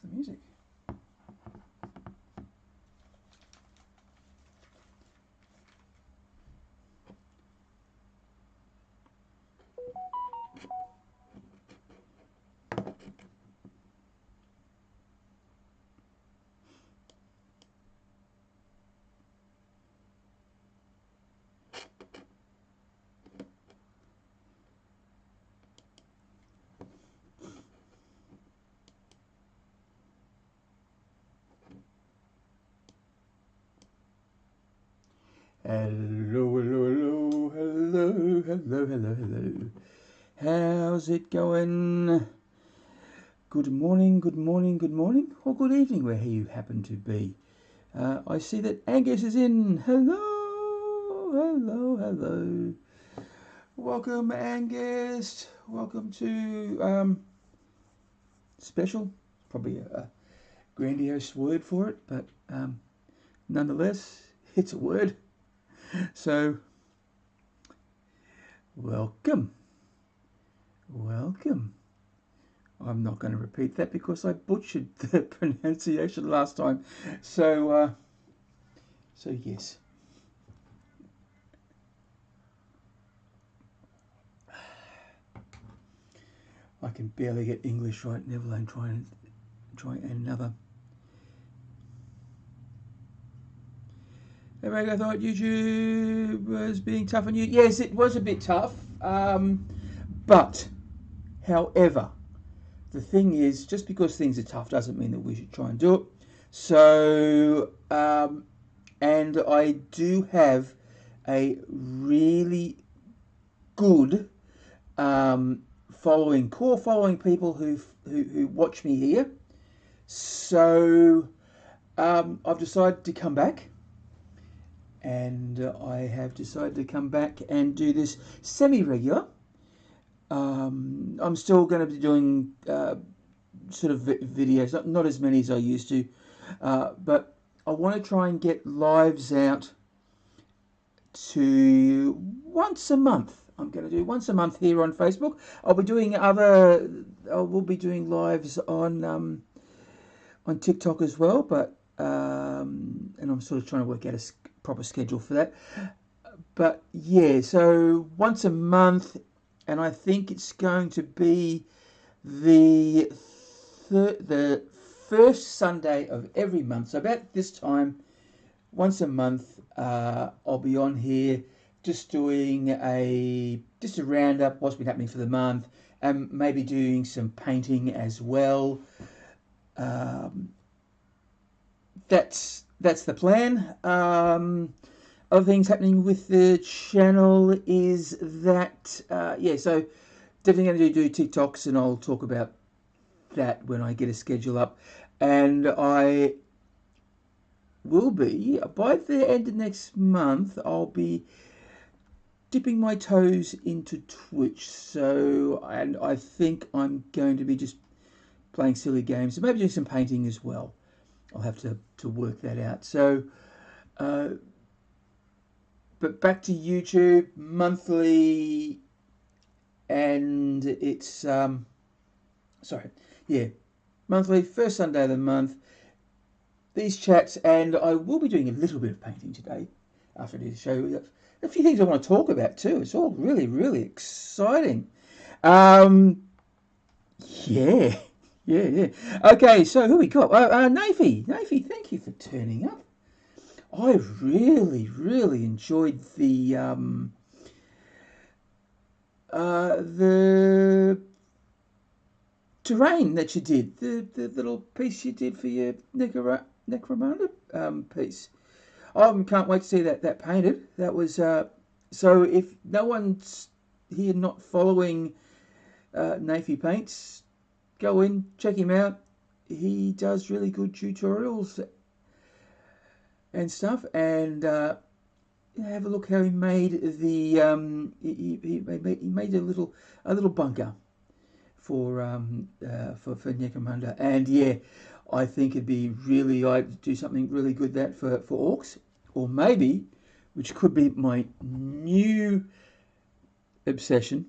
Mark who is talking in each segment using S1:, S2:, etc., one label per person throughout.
S1: Where's the music? Hello, hello, hello, hello, hello, hello, hello. How's it going? Good morning, good morning, good morning, or good evening, where you happen to be. I see that Angus is in. Hello, hello, hello. Welcome, Angus. Welcome to special. Probably a grandiose word for it, but nonetheless, it's a word. So, welcome. Welcome. I'm not going to repeat that because I butchered the pronunciation last time. So yes. I can barely get English right, never alone try another. Everybody, I thought YouTube was being tough on you. Yes, it was a bit tough. But, however, the thing is, just because things are tough doesn't mean that we should try and do it. So, and I do have a really good core following people who watch me here. So, I've decided to come back. And I have decided to come back and do this semi-regular. I'm still going to be doing sort of videos, not as many as I used to, but I want to try and get lives out to once a month. I'm going to do once a month here on Facebook. We'll be doing lives on TikTok as well, but and I'm sort of trying to work out a proper schedule for that. But yeah, so once a month, and I think it's going to be the first Sunday of every month. So about this time, once a month, I'll be on here just doing a roundup what's been happening for the month, and maybe doing some painting as well. That's the plan. Other things happening with the channel is that so definitely going to do TikToks, and I'll talk about that when I get a schedule up. And I will be, by the end of next month, I'll be dipping my toes into Twitch. So, and I think I'm going to be just playing silly games and maybe doing some painting as well. I'll have to work that out. So, but back to YouTube monthly, and it's monthly, first Sunday of the month. These chats, and I will be doing a little bit of painting today after this show. A few things I want to talk about too. It's all really, really exciting. Yeah. Okay, so who we got? Nafy, thank you for turning up. I really, really enjoyed the terrain that you did, the little piece you did for your Necromunda piece. I can't wait to see that painted. That was so. If no one's here not following Nafy Paints, go in, check him out. He does really good tutorials and stuff, and have a look how he made the he made a little bunker for Necromunda, and yeah, I think it'd be really, I'd do something really good that for orcs, or maybe, which could be my new obsession,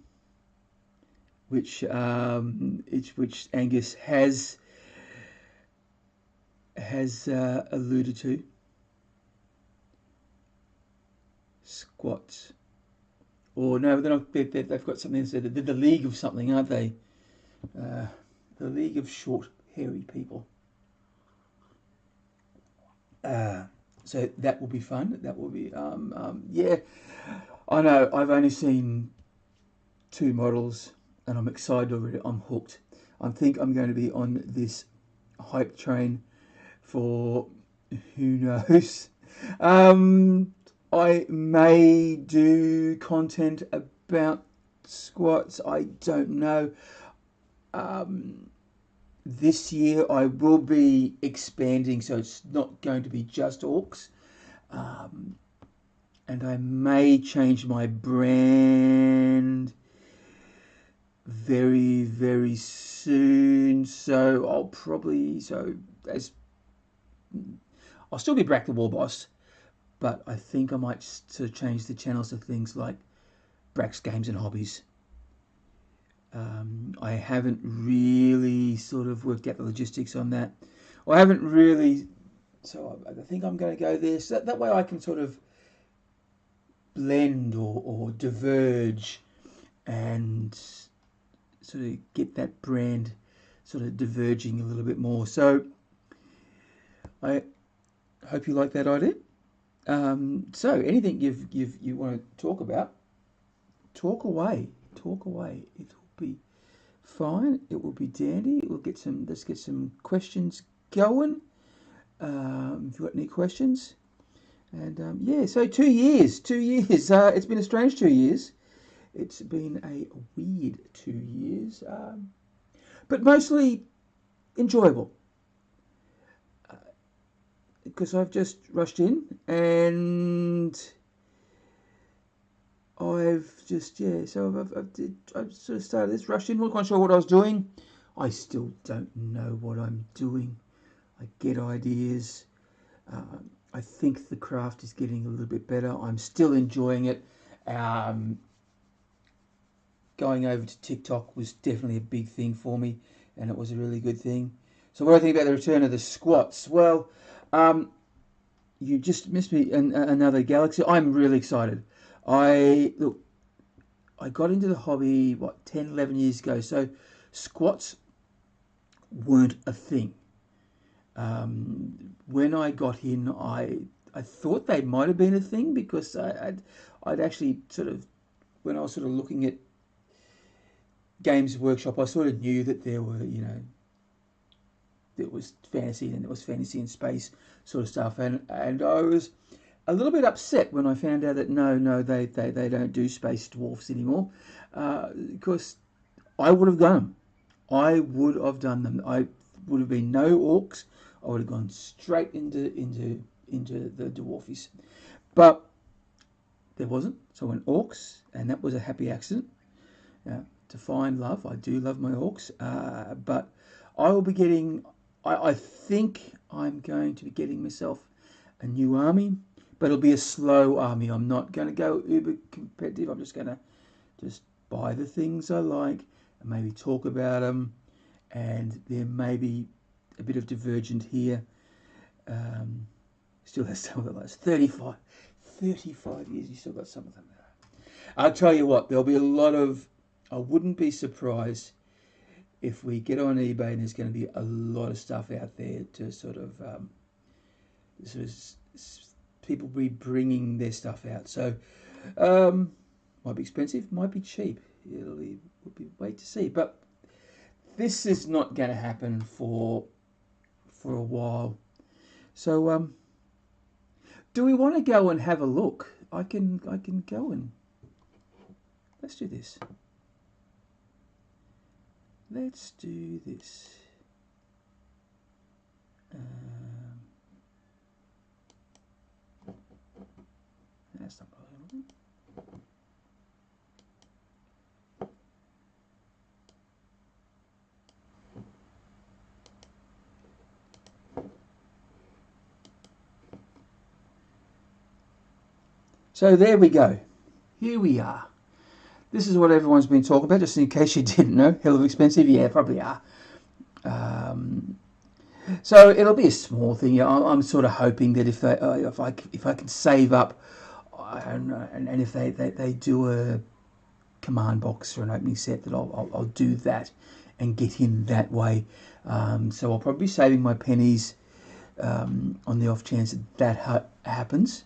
S1: which Angus has has alluded to. Squats. Or no, they're not, they've got something that said they're the league of something, aren't they? The league of short, hairy people. So that will be fun. That will be, yeah. I know, I've only seen 2 models and I'm excited already. I'm hooked. I think I'm going to be on this hype train for who knows. I may do content about squats. I don't know. This year I will be expanding, so it's not going to be just orcs. And I may change my brand very, very soon. So I'll still be Brak Da Warboss, but I think I might sort of change the channels to things like Brak's Games and Hobbies. I haven't really sort of worked out the logistics on that. I haven't really, so I think I'm going to go there. So that way I can sort of blend or diverge and sort of get that brand sort of diverging a little bit more. So I hope you like that idea. So anything you want to talk about, talk away. It will be fine. It will be dandy. Let's get some questions going. If you've got any questions. And yeah, so 2 years. It's been a strange 2 years. It's been a weird 2 years, but mostly enjoyable. Because I've just rushed in and I've just, yeah, so I've sort of started this, rushed in, not quite sure what I was doing. I still don't know what I'm doing. I get ideas. I think the craft is getting a little bit better. I'm still enjoying it. Going over to TikTok was definitely a big thing for me, and it was a really good thing. So what do I think about the return of the squats? Well, you just missed me another galaxy. I'm really excited. I got into the hobby, 10, 11 years ago, so squats weren't a thing. When I got in, I thought they might have been a thing because I'd actually sort of, when I was sort of looking at Games Workshop, I sort of knew that there were, there was fantasy and there was fantasy in space sort of stuff, and I was a little bit upset when I found out that no, they don't do space dwarfs anymore, because I would have done them. I would have done them. I would have been no orcs. I would have gone straight into the dwarfies, but there wasn't. So I went orcs, and that was a happy accident. To find love, I do love my orcs, but I will be getting. I think I'm going to be getting myself a new army, but it'll be a slow army. I'm not going to go uber competitive. I'm just going to buy the things I like and maybe talk about them, and there may be a bit of divergent here. Still has some of the last 35 years. You still got some of them there. I'll tell you what, there'll be a lot of. I wouldn't be surprised if we get on eBay and there's going to be a lot of stuff out there to sort of people be bringing their stuff out. So might be expensive, might be cheap. We'll be wait to see. But this is not going to happen for a while. So do we want to go and have a look? I can go and let's do this. Let's do this. That's not possible. So there we go. Here we are. This is what everyone's been talking about, just in case you didn't know. Hell of expensive? Yeah, probably are. So it'll be a small thing. Yeah, I'm sort of hoping that if I can save up, and if they do a command box or an opening set, that I'll do that and get in that way. So I'll probably be saving my pennies on the off chance that happens.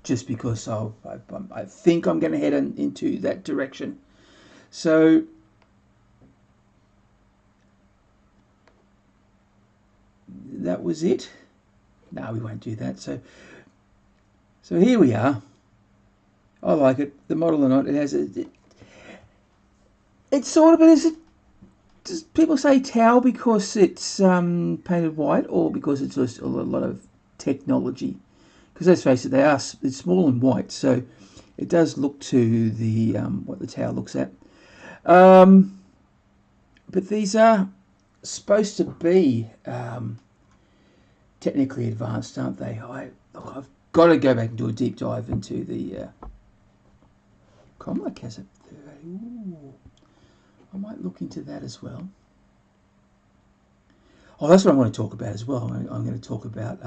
S1: Just because I think I'm going to head into that direction. So that was it. No, we won't do that. So here we are. I like it. The model or not, it has it's sort of, is it? Does people say tau because it's painted white, or because it's just a lot of technology? Because let's face it, it's small and white, so it does look to the what the tau looks at. But these are supposed to be technically advanced, aren't they? I've got to go back and do a deep dive into the Comlec has it. Ooh, I might look into that as well. Oh, that's what I want to talk about as well. I'm going to talk about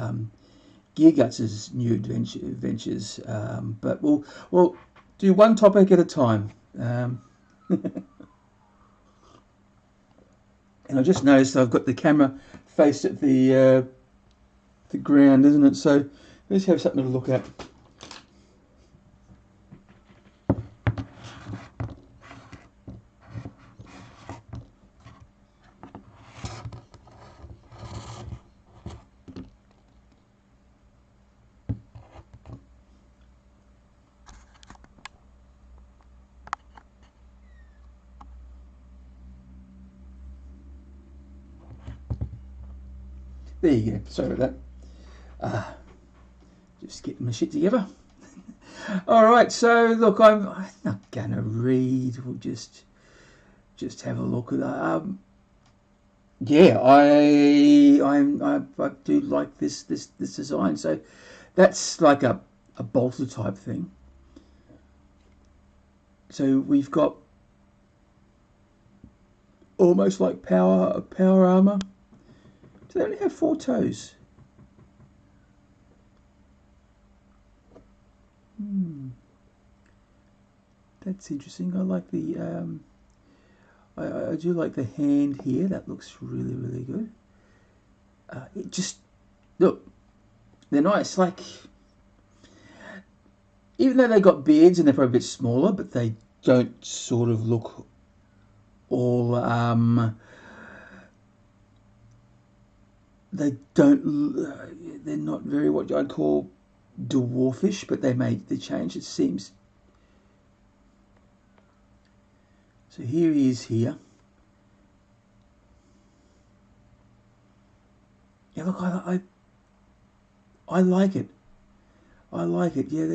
S1: Gear Guts' new adventures, but we'll do one topic at a time. And I just noticed I've got the camera faced at the ground, isn't it? So let's have something to look at. There you go. Sorry about that. Just getting my shit together. All right. So look, I'm not gonna read. We'll just have a look at that. Yeah, I do like this design. So that's like a bolter type thing. So we've got almost like power armor. Do they only have 4 toes? That's interesting. I like the I do like the hand here. That looks really good. It just look, they're nice. Like, even though they got beards and they're probably a bit smaller, but they don't sort of look all they don't. They're not very what I'd call dwarfish, but they made the change. It seems. So here he is here. Yeah, look, I like it. I like it. Yeah,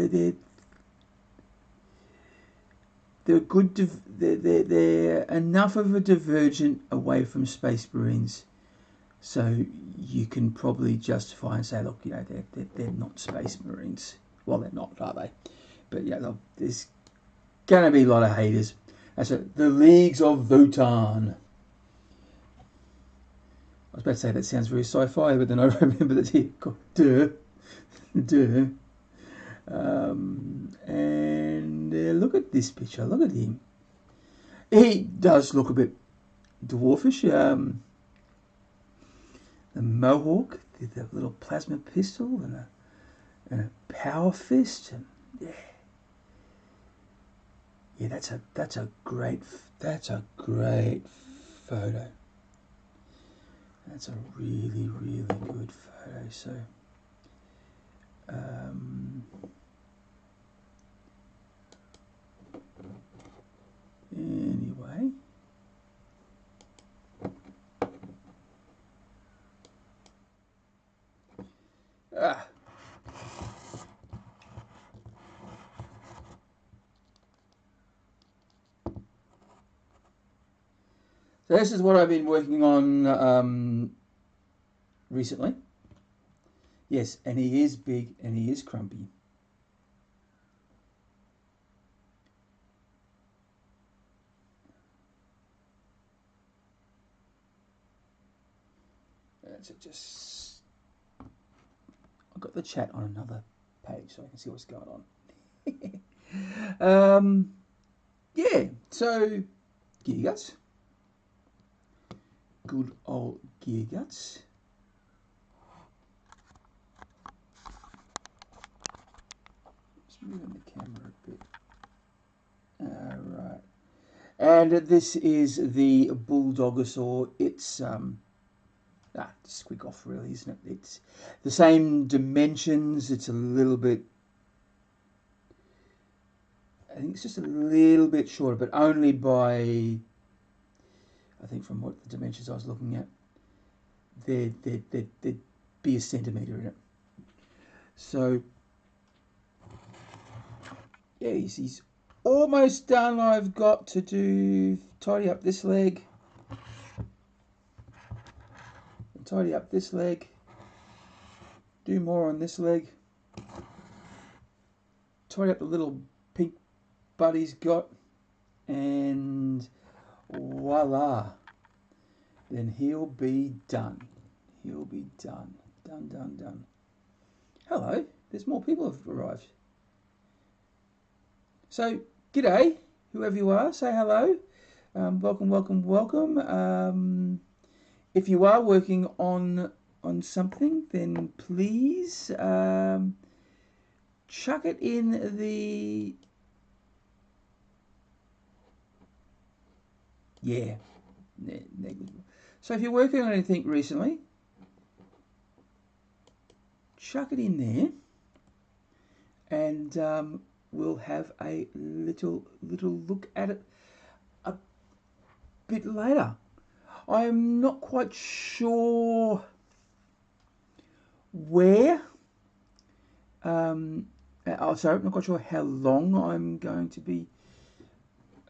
S1: they're good. They're enough of a divergent away from Space Marines, so you can probably justify and say, look, you know, they're not Space Marines. Well, they're not, are they? But yeah, look, there's gonna be a lot of haters. That's it. The Leagues of Votan. I was about to say that sounds very sci-fi, but then I remember that he duh. And look at this picture. Look at him. He does look a bit dwarfish. The mohawk, the little plasma pistol, and a power fist, and yeah, that's a great photo. That's a really good photo. So, anyway. So this is what I've been working on recently. Yes, and he is big and he is crumpy. so just I've got the chat on another page so I can see what's going on. Yeah, so gear guts, good old gear guts. Just moving the camera a bit. Alright. And this is the Bulldogosaur. It's squig off really, isn't it? It's the same dimensions. It's a little bit, I think it's just a little bit shorter, but only by, I think from what the dimensions I was looking at, there'd be a centimetre in it. So yeah, he's almost done. I've got to tidy up this leg, tidy up this leg, do more on this leg, tidy up the little pink butt he's got, and voila, then he'll be done. He'll be done. Done. Hello, there's more people have arrived. So, g'day, whoever you are, say hello. Welcome. If you are working on something, then please chuck it in the... Yeah, negligible. So if you're working on anything recently, chuck it in there, and we'll have a little look at it a bit later. I'm not quite sure where. Sorry, I'm not quite sure how long I'm going to be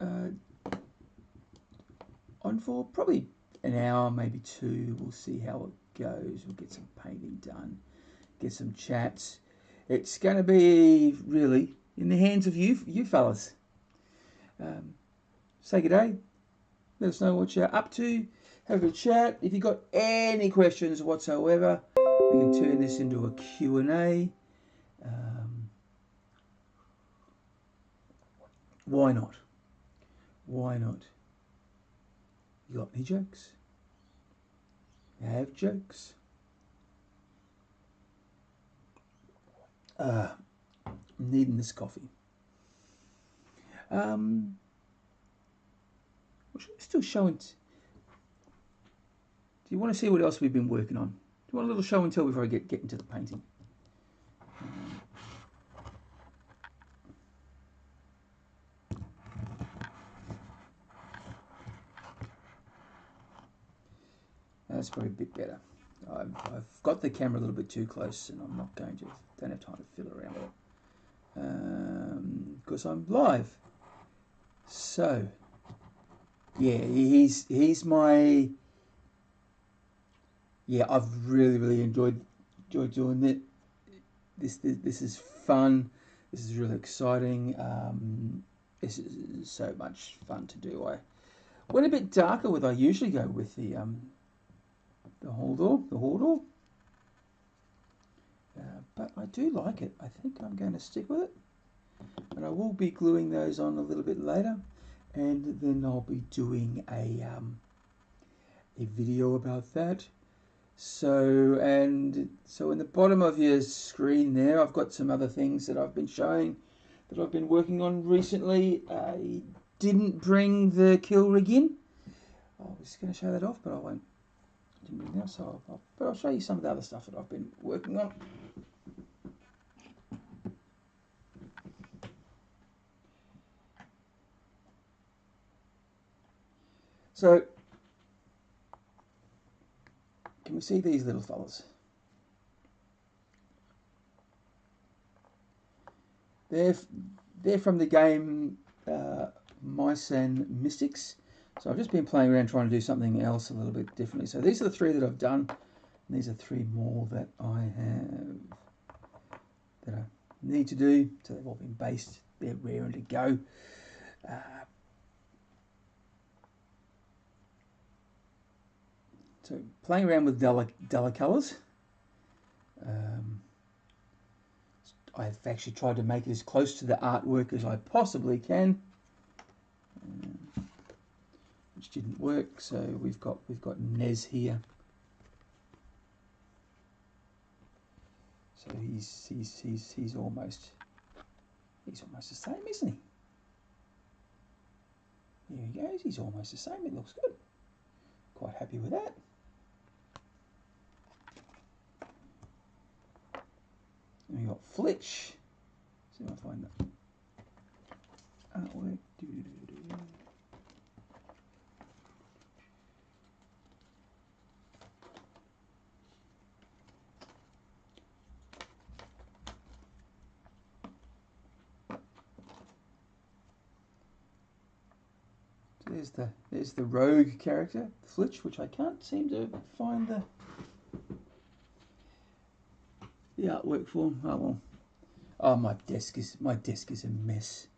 S1: on for. Probably an hour, maybe two. We'll see how it goes. We'll get some painting done, get some chats. It's going to be really in the hands of you fellas. Say good day. Let us know what you're up to. Have a chat. If you've got any questions whatsoever, we can turn this into a Q&A. Why not? Why not? You got any jokes? You have jokes? I'm needing this coffee. Still showing. Do you want to see what else we've been working on? Do you want a little show and tell before I get into the painting? That's probably a bit better. I've got the camera a little bit too close, and I'm not going to. Don't have time to fiddle around with it because I'm live. So yeah, he's my. Yeah, I've really enjoyed doing it. This is fun. This is really exciting. This is so much fun to do. I went a bit darker with I usually go with the Haldor. But I do like it. I think I'm going to stick with it. And I will be gluing those on a little bit later. And then I'll be doing a video about that. So in the bottom of your screen there, I've got some other things that I've been showing that I've been working on recently. I didn't bring the kill rig in. I was going to show that off, but I won't. Didn't bring it now, so but I'll show you some of the other stuff that I've been working on. So, can we see these little fellas? They're from the game Mice and Mystics. So I've just been playing around trying to do something else a little bit differently. So these are the three that I've done. And these are three more that I have that I need to do. So they've all been based. They're raring to go. So playing around with duller colours. I've actually tried to make it as close to the artwork as I possibly can, which didn't work. So we've got Nez here. So he's almost the same, isn't he? Here he goes. He's almost the same. It looks good. Quite happy with that. And we got Flitch. See if I find that artwork. There's the rogue character, Flitch, which I can't seem to find the artwork for. Oh well. Oh, my desk is a mess.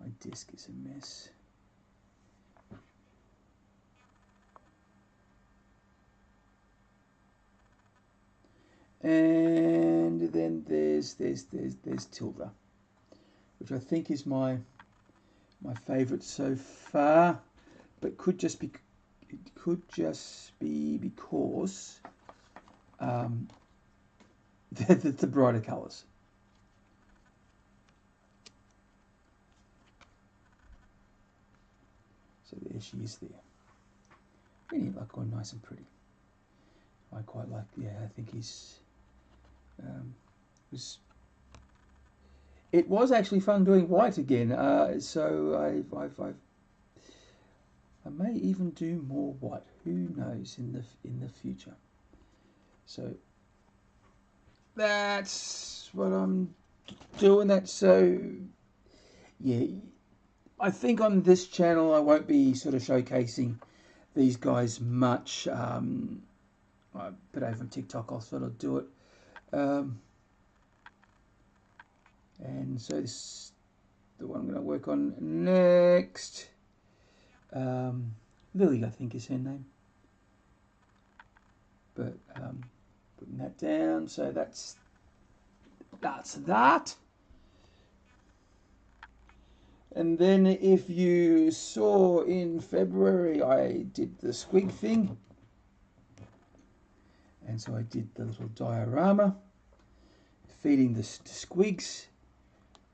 S1: My desk is a mess. And then there's Tilda, which I think is my favourite so far, but could just be because the brighter colours. So there she is there. Really like going nice and pretty. I quite like. Yeah, I think he's It was actually fun doing white again. So I may even do more white. Who knows in the future. So that's what I'm doing. That so yeah. I think on this channel I won't be sort of showcasing these guys much. But over on TikTok I'll sort of do it. And so this is the one I'm going to work on next. Lily, I think is her name. But putting that down, so that's that. And then if you saw in February, I did the squig thing. And so I did the little diorama feeding the squigs,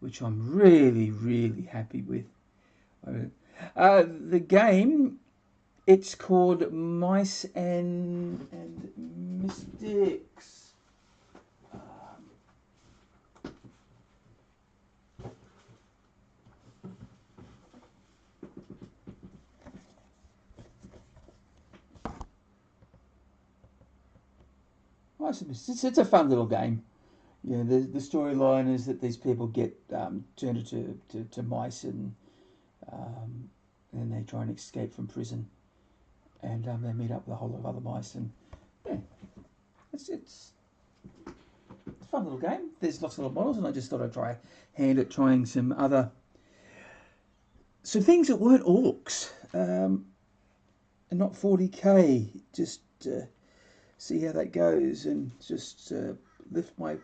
S1: which I'm really happy with. The game, it's called Mice and Mystics. It's a fun little game. Yeah, the storyline is that these people get turned into mice, and then they try and escape from prison, and they meet up with a whole lot of other mice, and yeah, it's a fun little game. There's lots of little models, and I just thought I'd try hand at trying some things that weren't orcs, and not 40k, just see how that goes, and just lift my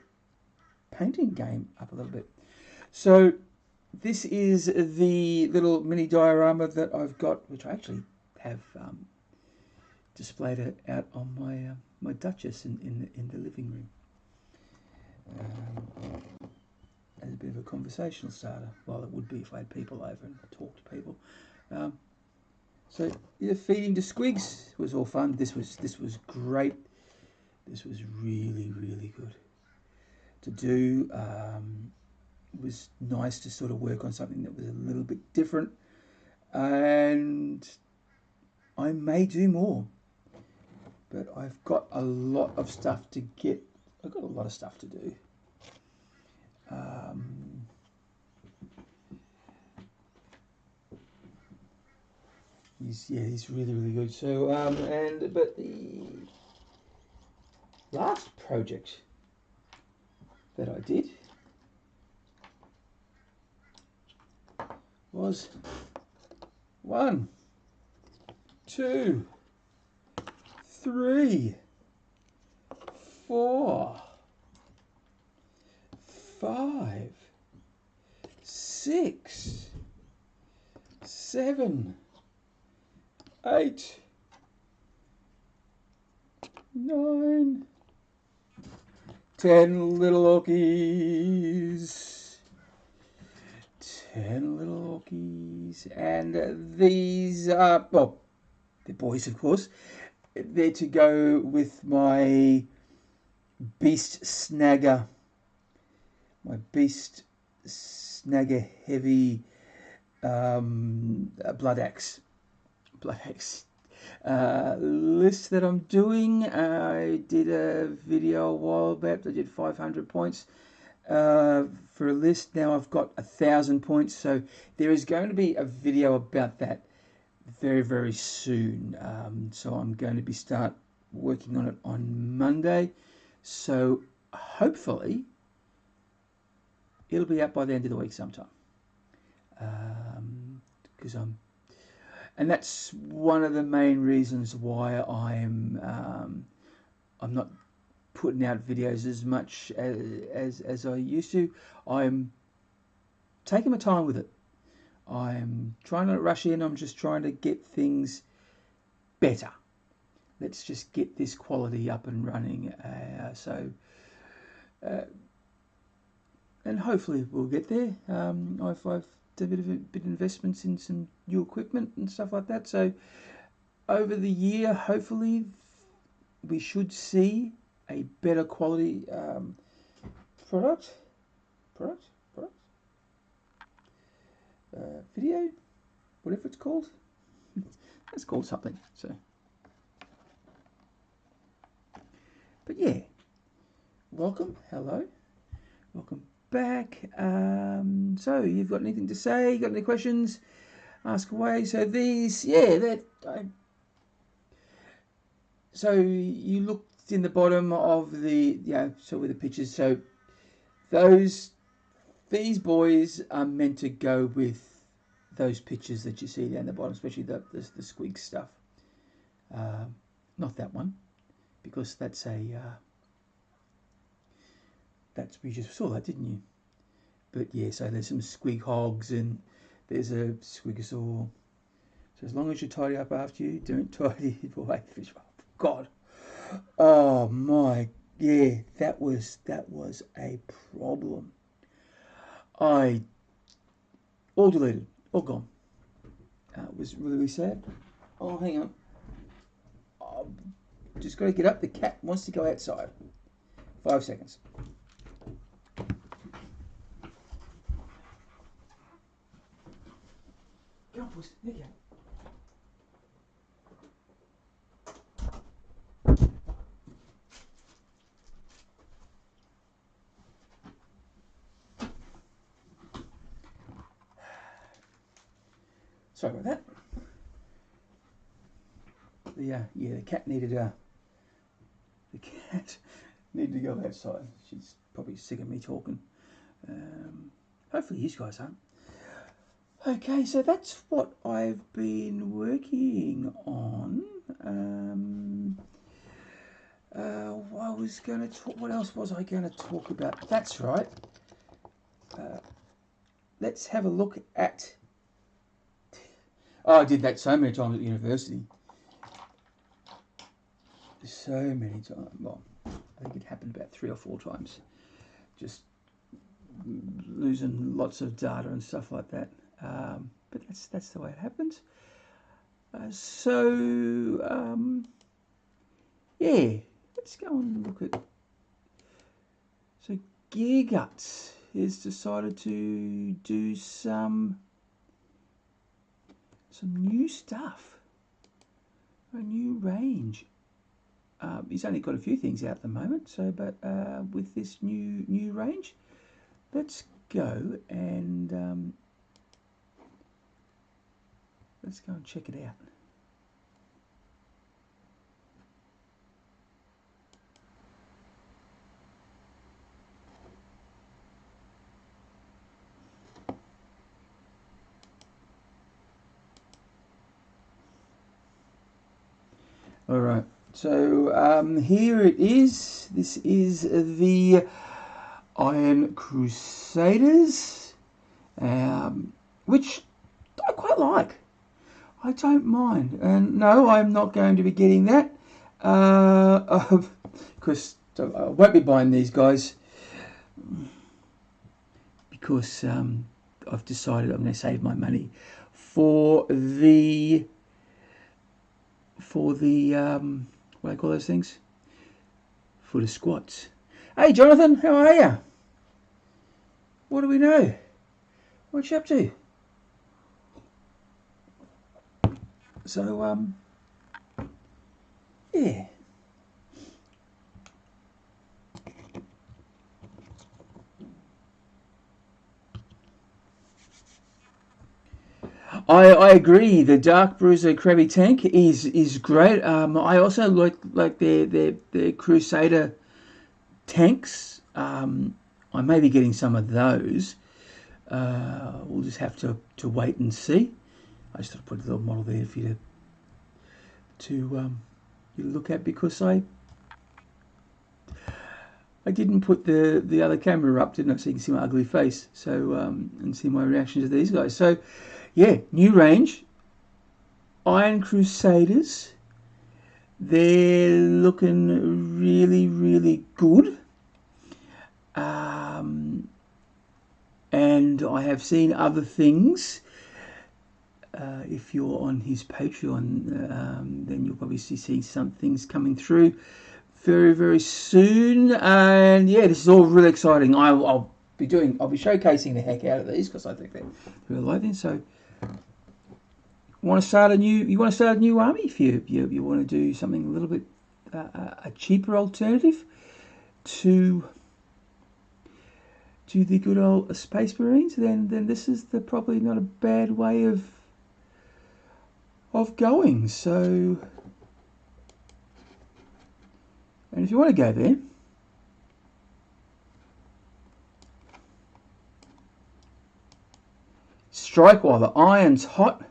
S1: painting game up a little bit. So this is the little mini diorama that I've got, which I actually have displayed it out on my my Duchess in the living room as a bit of a conversational starter. Well, it would be if I had people over and talked to people. So yeah, feeding to squigs was all fun. This was great. This was really good to do. It was nice to sort of work on something that was a little bit different, and I may do more, but I've got a lot of stuff to get. I've got a lot of stuff to do. He's really good. So but the last project that I did was 1, 2, 3, 4, 5, 6, 7, 8, 9, 10 little orkies. 10 little orkies. And these are, well, they're boys, of course. They're to go with my beast snagger. My beast snagger heavy blood axe. List that I'm doing. I did a video a while back. I did 500 points for a list. Now I've got 1,000 points. So there is going to be a video about that very, very soon. So I'm going to start working on it on Monday. So hopefully it'll be out by the end of the week sometime. Because and that's one of the main reasons why I'm not putting out videos as much as I used to. I'm taking my time with it. I'm trying not to rush in. I'm just trying to get things better. Let's just get this quality up and running. And hopefully we'll get there. I've done a bit of investments in some new equipment and stuff like that. So over the year, hopefully we should see a better quality product, video, whatever it's called. It's called something. So, but yeah, welcome, hello, welcome back. So you've got anything to say? Got any questions? Ask away. So these, yeah, so you looked in the bottom of the, so with the pictures. So these boys are meant to go with those pictures that you see down the bottom, especially the squig stuff. Not that one, because that's you just saw that, didn't you? But yeah, so there's some squig hogs and there's a squigosaur. So as long as you tidy up after you, don't tidy away the fish. God, oh my, yeah, that was a problem. All deleted, all gone. It was really sad. Oh, hang on. Just got to get up. The cat wants to go outside. 5 seconds. Go on, puss. There you go. Sorry about that. The cat needed to go outside. She's probably sick of me talking. Hopefully you guys aren't. Okay, so that's what I've been working on. I was going to talk. What else was I going to talk about? That's right. Let's have a look at. Oh, I did that so many times at university. So many times. Well, I think it happened about 3 or 4 times. Just losing lots of data and stuff like that. But that's the way it happens. Yeah, let's go and look at. So Gear Guts has decided to do some new stuff, a new range. He's only got a few things out at the moment, so but with this new range, let's go and check it out. All right. So here it is. This is the Iron Crusaders, which I quite like. I don't mind. And no, I'm not going to be getting that. Because I won't be buying these guys. Because I've decided I'm going to save my money for the what do I call those things? For the squats. Hey Jonathan, how are you? What do we know? What you up to? So yeah. I agree. The Dark Bruiser Krabby tank is great. I also like their Crusader tanks. I may be getting some of those. We'll just have to wait and see. I just thought I'd put a little model there for you to look at, because I didn't put the other camera up, didn't I? So you can see my ugly face. So and see my reaction to these guys. So yeah, new range. Iron Crusaders. They're looking really good. And I have seen other things. If you're on his Patreon, then you'll probably see some things coming through very soon. And yeah, this is all really exciting. I'll be showcasing the heck out of these, because I think they're really liking. So you want to start a new army if you want to do something a little bit a cheaper alternative to the good old Space Marines, then this is probably not a bad way of going. So, and if you want to go there, strike while the iron's hot.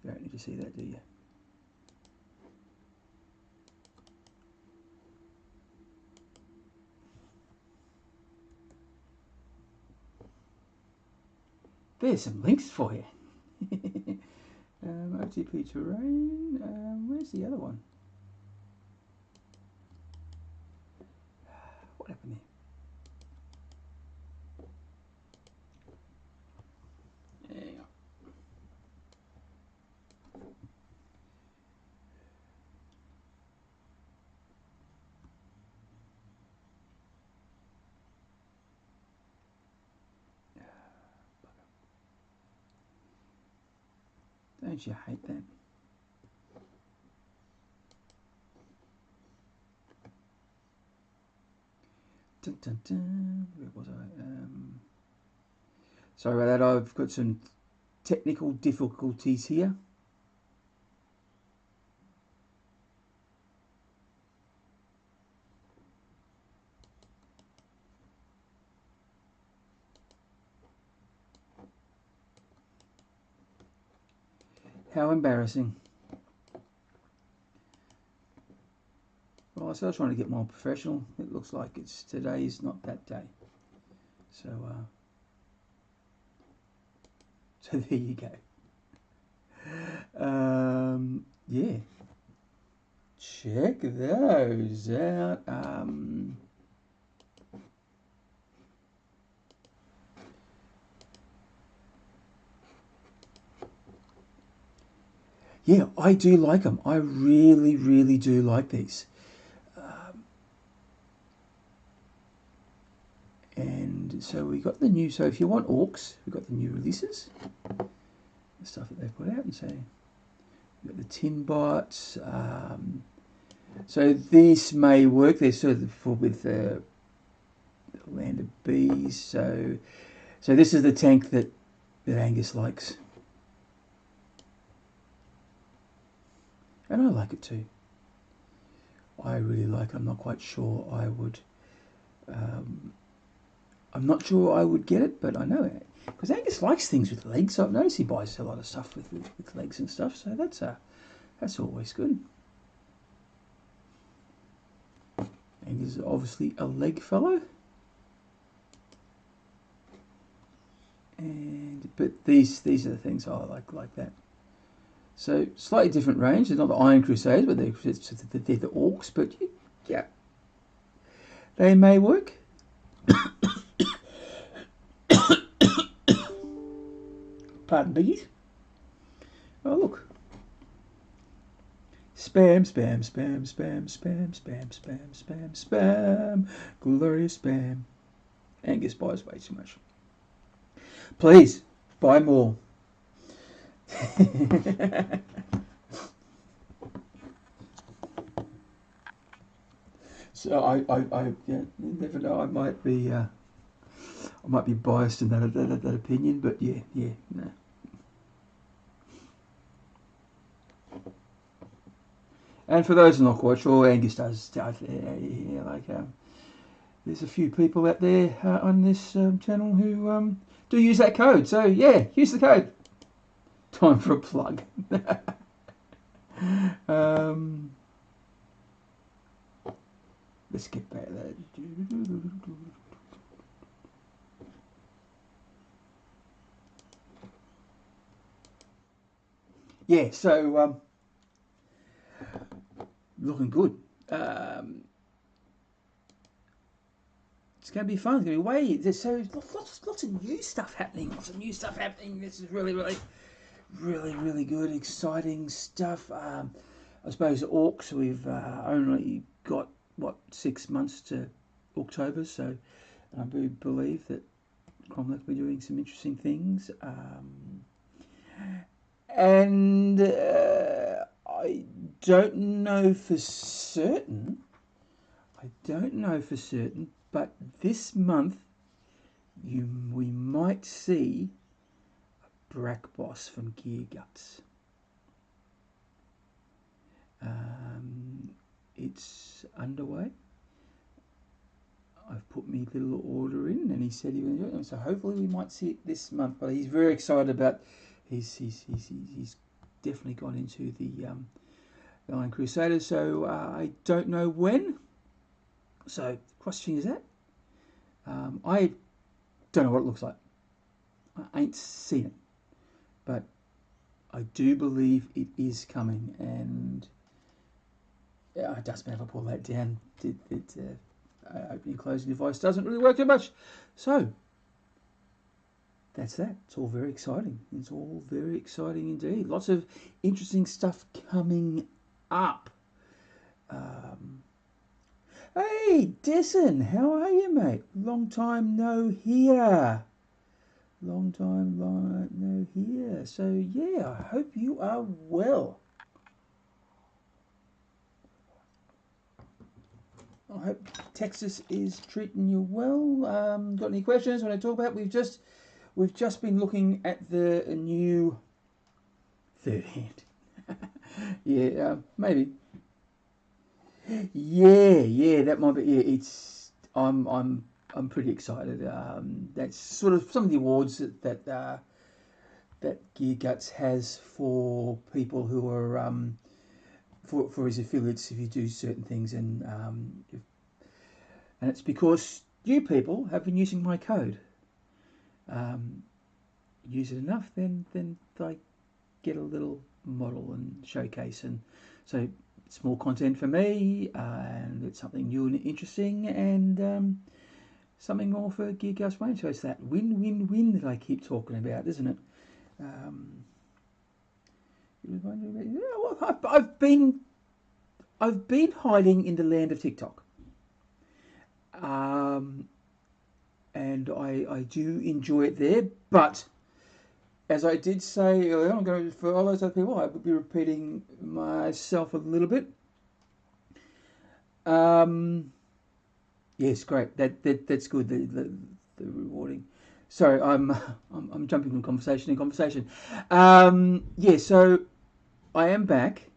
S1: You don't need to see that, do you? There's some links for you. OTP terrain. Where's the other one? What happened there? Hang on. Don't you hate that? Dun, dun, dun. Where was I? Sorry about that. I've got some technical difficulties here. How embarrassing. Well, I was trying to get more professional. It looks like today's not that day. So, so there you go. Yeah. Check those out. Yeah, I do like them. I really do like these. And so we got the new. So if you want orcs, we've got the new releases, the stuff that they put out, and so we've got the tin bots. So this may work. They're sort of with the Land of Bees. So this is the tank that Angus likes, and I like it too. I really like. I'm not quite sure I would. I'm not sure I would get it, but I know it because Angus likes things with legs. So I've noticed he buys a lot of stuff with legs and stuff. So that's always good. Angus is obviously a leg fellow. But these are the things I like that. So slightly different range. They're not the Iron Crusades, but they're the Orks. But yeah, they may work. Pardon me. Oh look. Spam, spam, spam, spam, spam, spam, spam, spam, spam. Glorious spam. Angus buys way too much. Please, buy more. So I yeah, you never know. I might be biased in that opinion, but yeah, no. And for those who are not quite sure, Angus does there's a few people out there on this channel who do use that code. So yeah, use the code. Time for a plug. Let's get back to that. Yeah, so looking good. It's going to be fun. It's going to be way. There's so lots of new stuff happening. Lots of new stuff happening. This is really good, exciting stuff. I suppose Orcs, we've only got 6 months to October, so I do believe that Cromlech will be doing some interesting things. And I don't know for certain. But this month, we might see a Brak Boss from Gear Guts. It's underway. I've put my little order in, and he said he would do it. So hopefully we might see it this month. But he's very excited about. He's definitely gone into the Iron Crusaders. So I don't know when. So cross fingers that. I don't know what it looks like. I ain't seen it, but I do believe it is coming. And yeah, I just if I pull that down, opening and closing device doesn't really work too much. So that's that. It's all very exciting. It's all very exciting indeed. Lots of interesting stuff coming up. Hey, Desson, how are you, mate? Long time no hear. No hear. So, yeah, I hope you are well. I hope Texas is treating you well. Got any questions when I talk about? We've just been looking at the new third hand. Yeah, maybe. Yeah, that might be. Yeah, it's. I'm pretty excited. That's sort of some of the awards that Gear Guts has for people who are for his affiliates if you do certain things, and it's because you people have been using my code. Use it enough, then I get a little model and showcase, and so. It's more content for me, and it's something new and interesting, and something more for Gear Guts Wayne. So it's that win-win-win that I keep talking about, isn't it? Well, I've been hiding in the land of TikTok, and I do enjoy it there. But as I did say earlier, I'm going to, for all those other people, I will be repeating myself a little bit. Yes, great. That's good. The rewarding. Sorry, I'm jumping from conversation to conversation. Yeah, so I am back.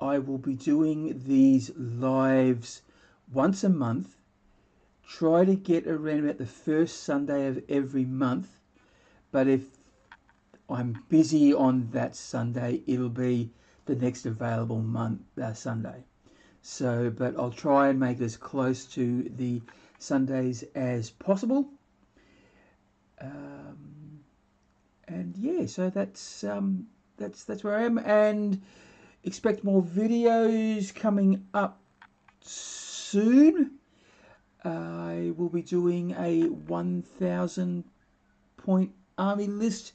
S1: I will be doing these lives once a month. Try to get around about the first Sunday of every month. But if I'm busy on that Sunday, it'll be the next available Sunday. So, but I'll try and make it as close to the Sundays as possible. And yeah, so that's where I am, and expect more videos coming up soon. I will be doing a 1,000 point army list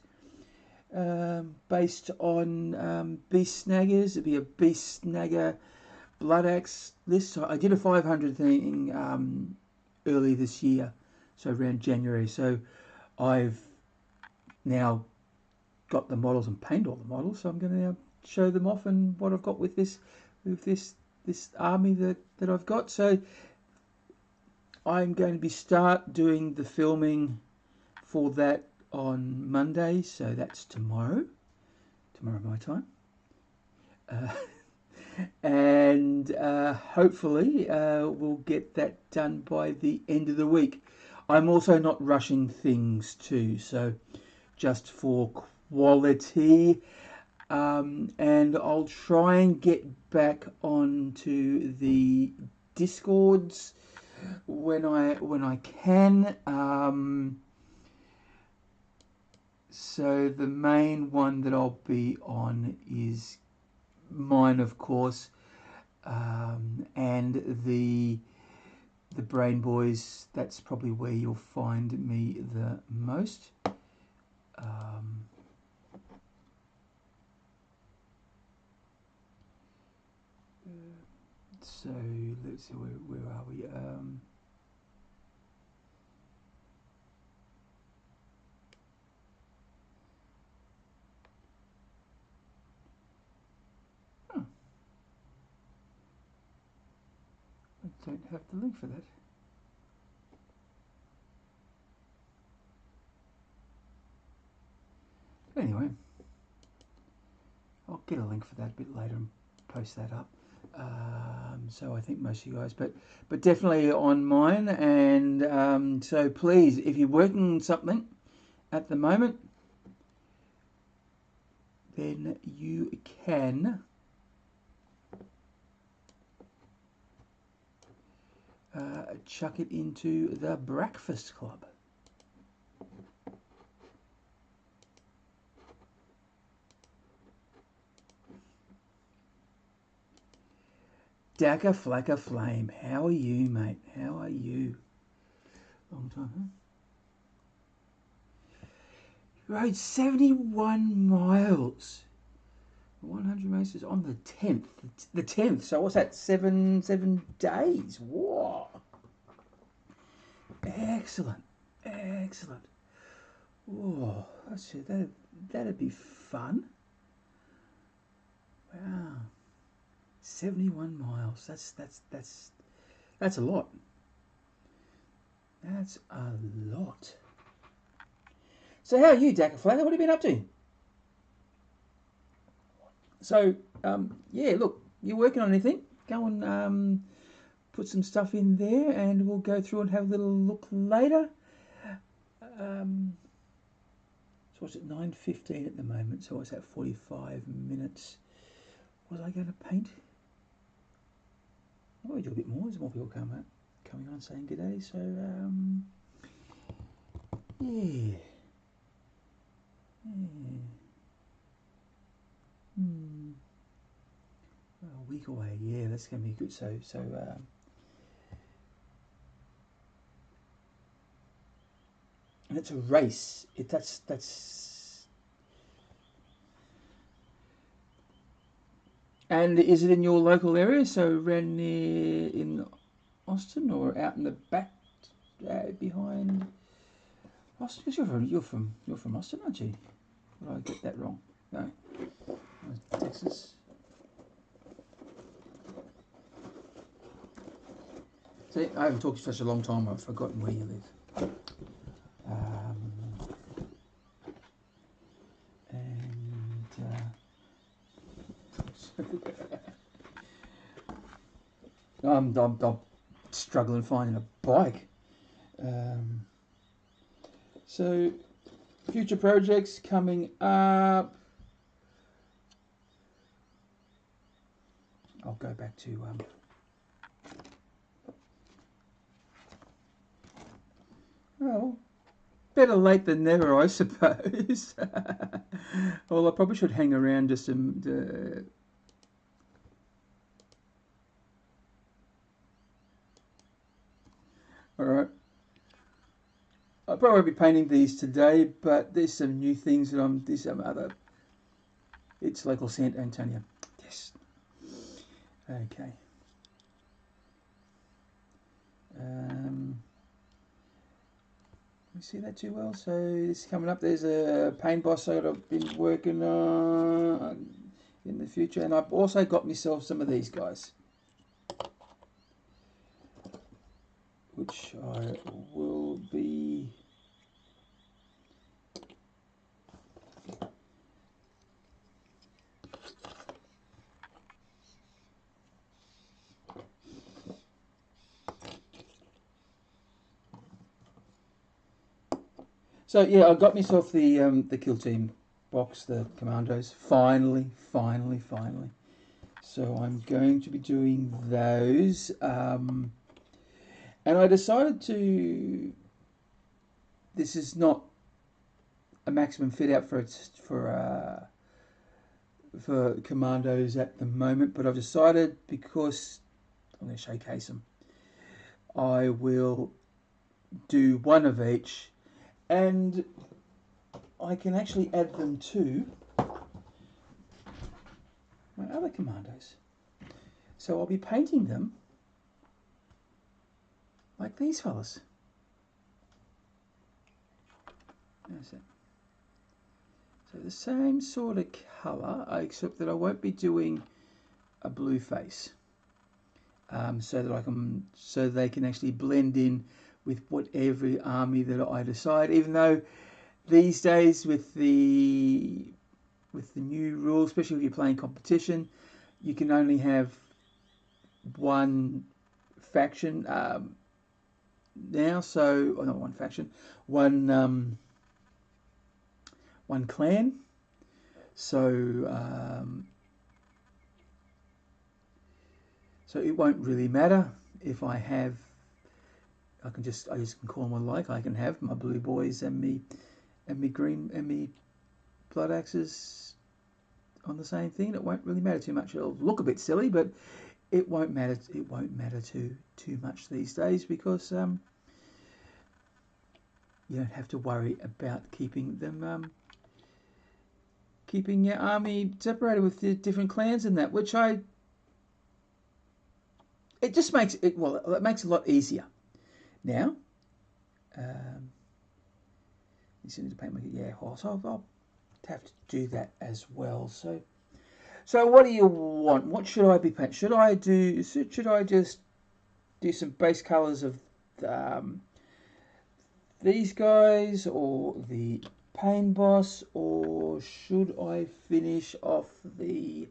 S1: based on beast snaggers. It'll be a beast snagger blood axe list. So I did a 500 thing early this year, so around January. So I've now got the models and painted all the models. So I'm going to now show them off and what I've got with this army that I've got. So I'm going to start doing the filming for that on Monday. So that's tomorrow my time. And hopefully we'll get that done by the end of the week. I'm also not rushing things too, so just for quality, and I'll try and get back onto the Discords when I can. So the main one that I'll be on is mine, of course, and the Brain Boys. That's probably where you'll find me the most. So let's see, where are we? I don't have the link for that. Anyway, I'll get a link for that a bit later and post that up. So I think most of you guys, but definitely on mine. And so please, if you're working on something at the moment, then you can chuck it into the Breakfast Club. Dacca Flacca Flame, how are you, mate? How are you? Long time, huh? You rode 71 miles. 100 races on the 10th. The 10th, so what's that? Seven days. Whoa. Excellent. Excellent. Whoa. That'd be fun. Wow. 71 miles. That's a lot. That's a lot. So how are you, Dacca Flagger? What have you been up to? So, yeah, look, you're working on anything, go and put some stuff in there and we'll go through and have a little look later. So what's it, 9:15 at the moment, so what's that, 45 minutes. Was I going to paint? I'll probably do a bit more. There's more people coming on saying good day, so yeah. A week away, yeah, that's going to be good. So and it's a race. That's. And is it in your local area? So around near in Austin or out in the back behind Austin? Because you're from Austin, aren't you? Did I get that wrong? No, Texas. See, I haven't talked to you for such a long time. I've forgotten where you live. I'm struggling finding a bike. So, future projects coming up. I'll go back to well, better late than never, I suppose. Well, I probably should hang around just to all right. I'll probably be painting these today, but there's some new things that there's some other. It's local San Antonio. Yes. Okay. You see that too well? So this is coming up. There's a paint boss that I've been working on in the future, and I've also got myself some of these guys, which I will be. So yeah, I got myself the kill team box, the commandos. Finally. So I'm going to be doing those, and I decided to. This is not a maximum fit out for commandos at the moment, but I've decided because I'm going to showcase them, I will do one of each. And I can actually add them to my other commandos. So I'll be painting them like these fellas. There's it. So the same sort of colour, except that I won't be doing a blue face, so they can actually blend in with whatever army that I decide. Even though these days with the new rules, especially if you're playing competition, you can only have one faction now. So, or not one faction, one clan. So so it won't really matter if I have. I just can call them what I like. I can have my blue boys and me green and me blood axes on the same thing. It won't really matter too much. It'll look a bit silly, but it won't matter. It won't matter too much these days because you don't have to worry about keeping them keeping your army separated with the different clans and that, which it just makes it it makes it a lot easier. Now, you still need to paint my so I'll have to do that as well. So what do you want? What should I be painting? Should I just do some base colours of these guys or the pain boss, or should I finish off the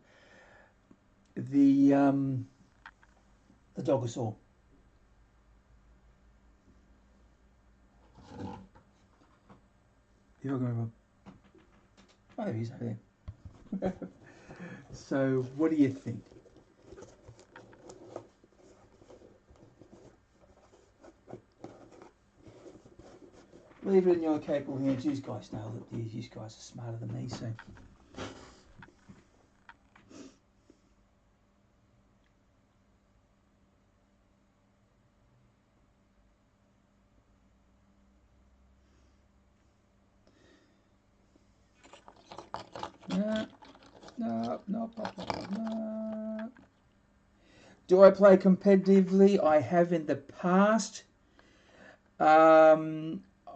S1: Dogosaur? If I remember. Oh, there he is over there. So, what do you think? Leave it in your capable hands. You guys know that you guys are smarter than me, so. No. Do I play competitively? I have in the past.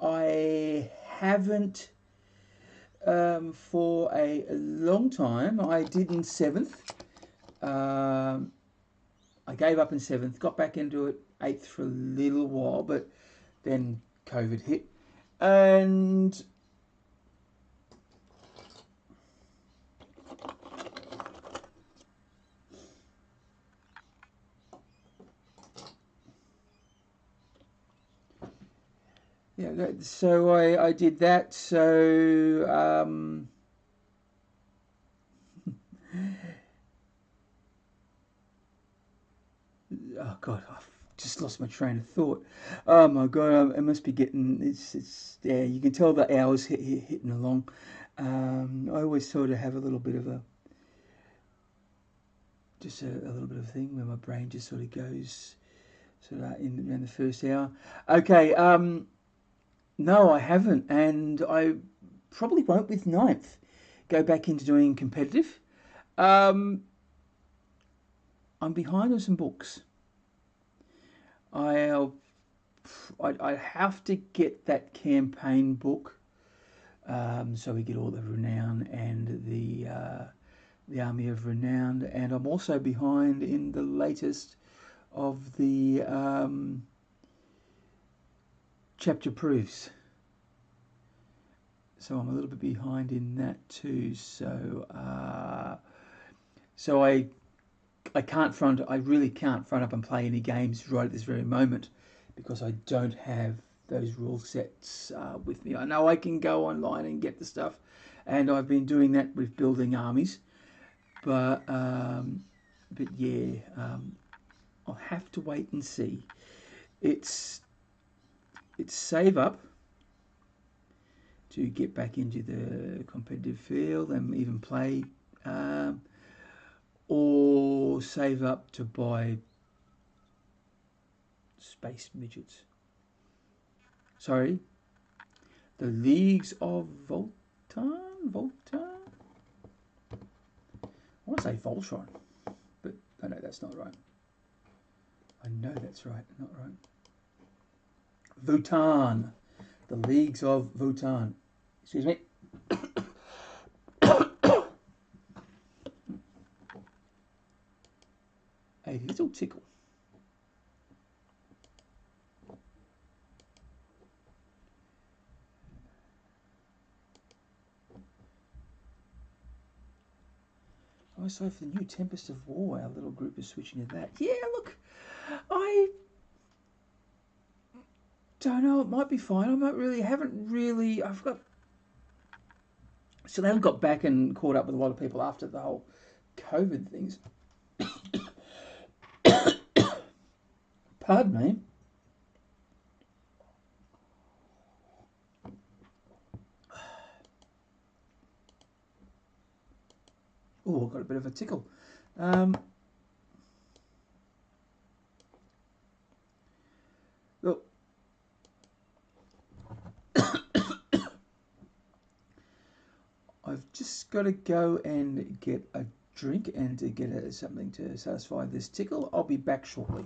S1: I haven't for a long time. I did in 7th. I gave up in 7th, got back into it 8th for a little while, but then COVID hit. And Yeah, so I did that. So oh god, I've just lost my train of thought. Oh my god, I must be getting it's yeah. You can tell the hours hitting along. I always sort of have a little bit of a little bit of thing where my brain just sort of goes sort of in the first hour. Okay, no, I haven't, and I probably won't with ninth. Go back into doing competitive. Um, I'm behind on some books. I'll I have to get that campaign book, so we get all the renown and the army of renown, and I'm also behind in the latest of the chapter proofs. So I'm a little bit behind in that too. So I can't front. I really can't front up and play any games right at this very moment because I don't have those rule sets with me. I know I can go online and get the stuff, and I've been doing that with building armies. But yeah, I'll have to wait and see. It's save up to get back into the competitive field and even play, or save up to buy space midgets. Sorry, the Leagues of Voltan? I want to say Voltron, but I know that's not right. I know that's right, not right. Votan. The Leagues of Votan. Excuse me. A little tickle. Oh, so for the new Tempest of War, our little group is switching to that. Yeah, look, I don't know. It might be fine. I still haven't got back and caught up with a lot of people after the whole COVID things. Pardon me. Oh, I've got a bit of a tickle. Look. I've just got to go and get a drink and to get something to satisfy this tickle. I'll be back shortly.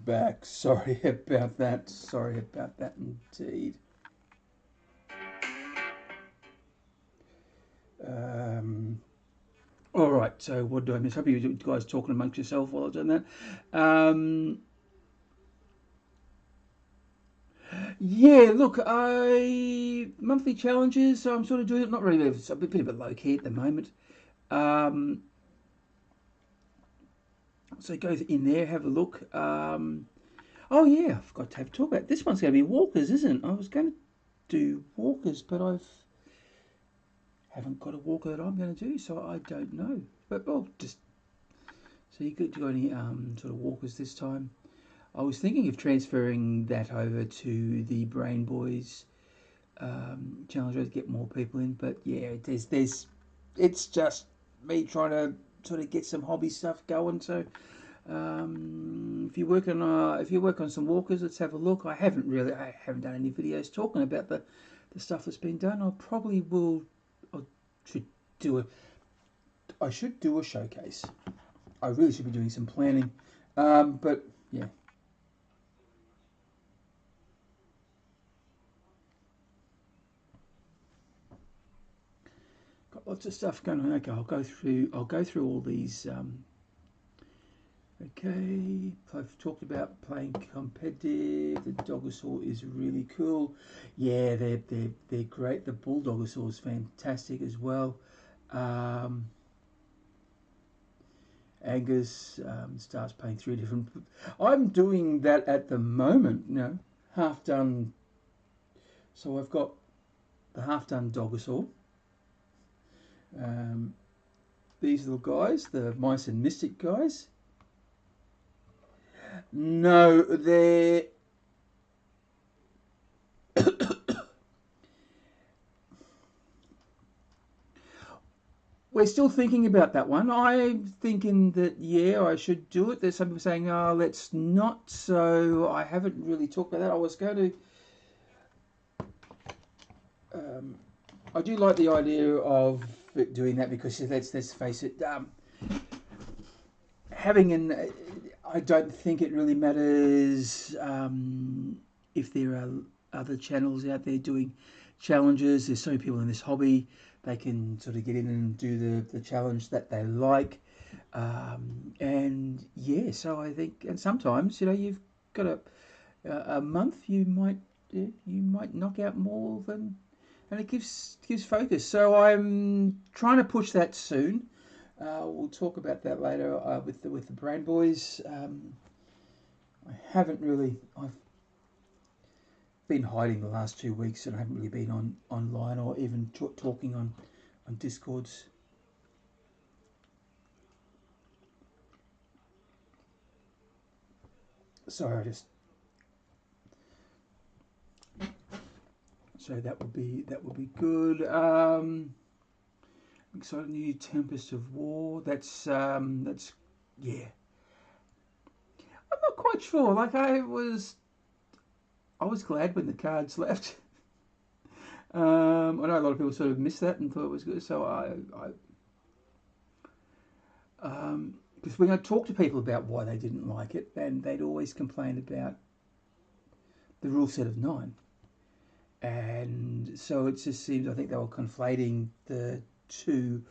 S1: back. Sorry about that. Sorry about that indeed. All right. So what do I miss? Hope you guys talking amongst yourself while I've done that. Yeah. Look, I monthly challenges. So I'm sort of doing it. Not really. It's a bit of a low key at the moment. So go in there, have a look. Oh yeah, I forgot to have a talk about it. This one's going to be walkers, isn't it? I was going to do walkers, but haven't got a walker that I'm going to do, so I don't know. But well, just so you got any sort of walkers this time? I was thinking of transferring that over to the Brain Boys challenge to get more people in, but yeah, it's just me trying to sort of get some hobby stuff going. So if you work on some walkers, let's have a look. I haven't done any videos talking about the stuff that's been done. I should do a showcase. I really should be doing some planning, but yeah. Got lots of stuff going on. Okay, I'll go through all these. Okay, I've talked about playing competitive. The Dogosaur is really cool. Yeah, they're great. The Bulldogosaur is fantastic as well. Angus starts playing 3 different. I'm doing that at the moment. Half done. So I've got the half done Dogosaur. These little guys, the Mice and Mystic guys. No, they're we're still thinking about that one. I'm thinking that yeah, I should do it. There's some people saying, "Oh, let's not." So I haven't really talked about that. I was going to. I do like the idea of doing that because let's face it, having an. I don't think it really matters if there are other channels out there doing challenges. There's so many people in this hobby. They can sort of get in and do the challenge that they like. And yeah, so I think, and sometimes you've got a month you might knock out more than, and it gives focus. So I'm trying to push that soon. We'll talk about that later with the Brain Boys. I haven't really. I've been hiding the last 2 weeks, and I haven't really been online or even talking on Discords. Sorry, I just. So that would be good. Exciting new Tempest of War. That's yeah. I'm not quite sure. Like I was glad when the cards left. I know a lot of people sort of missed that and thought it was good. So because when I talked to people about why they didn't like it, and they'd always complain about the rule set of 9, and so it just seems I think they were conflating the two.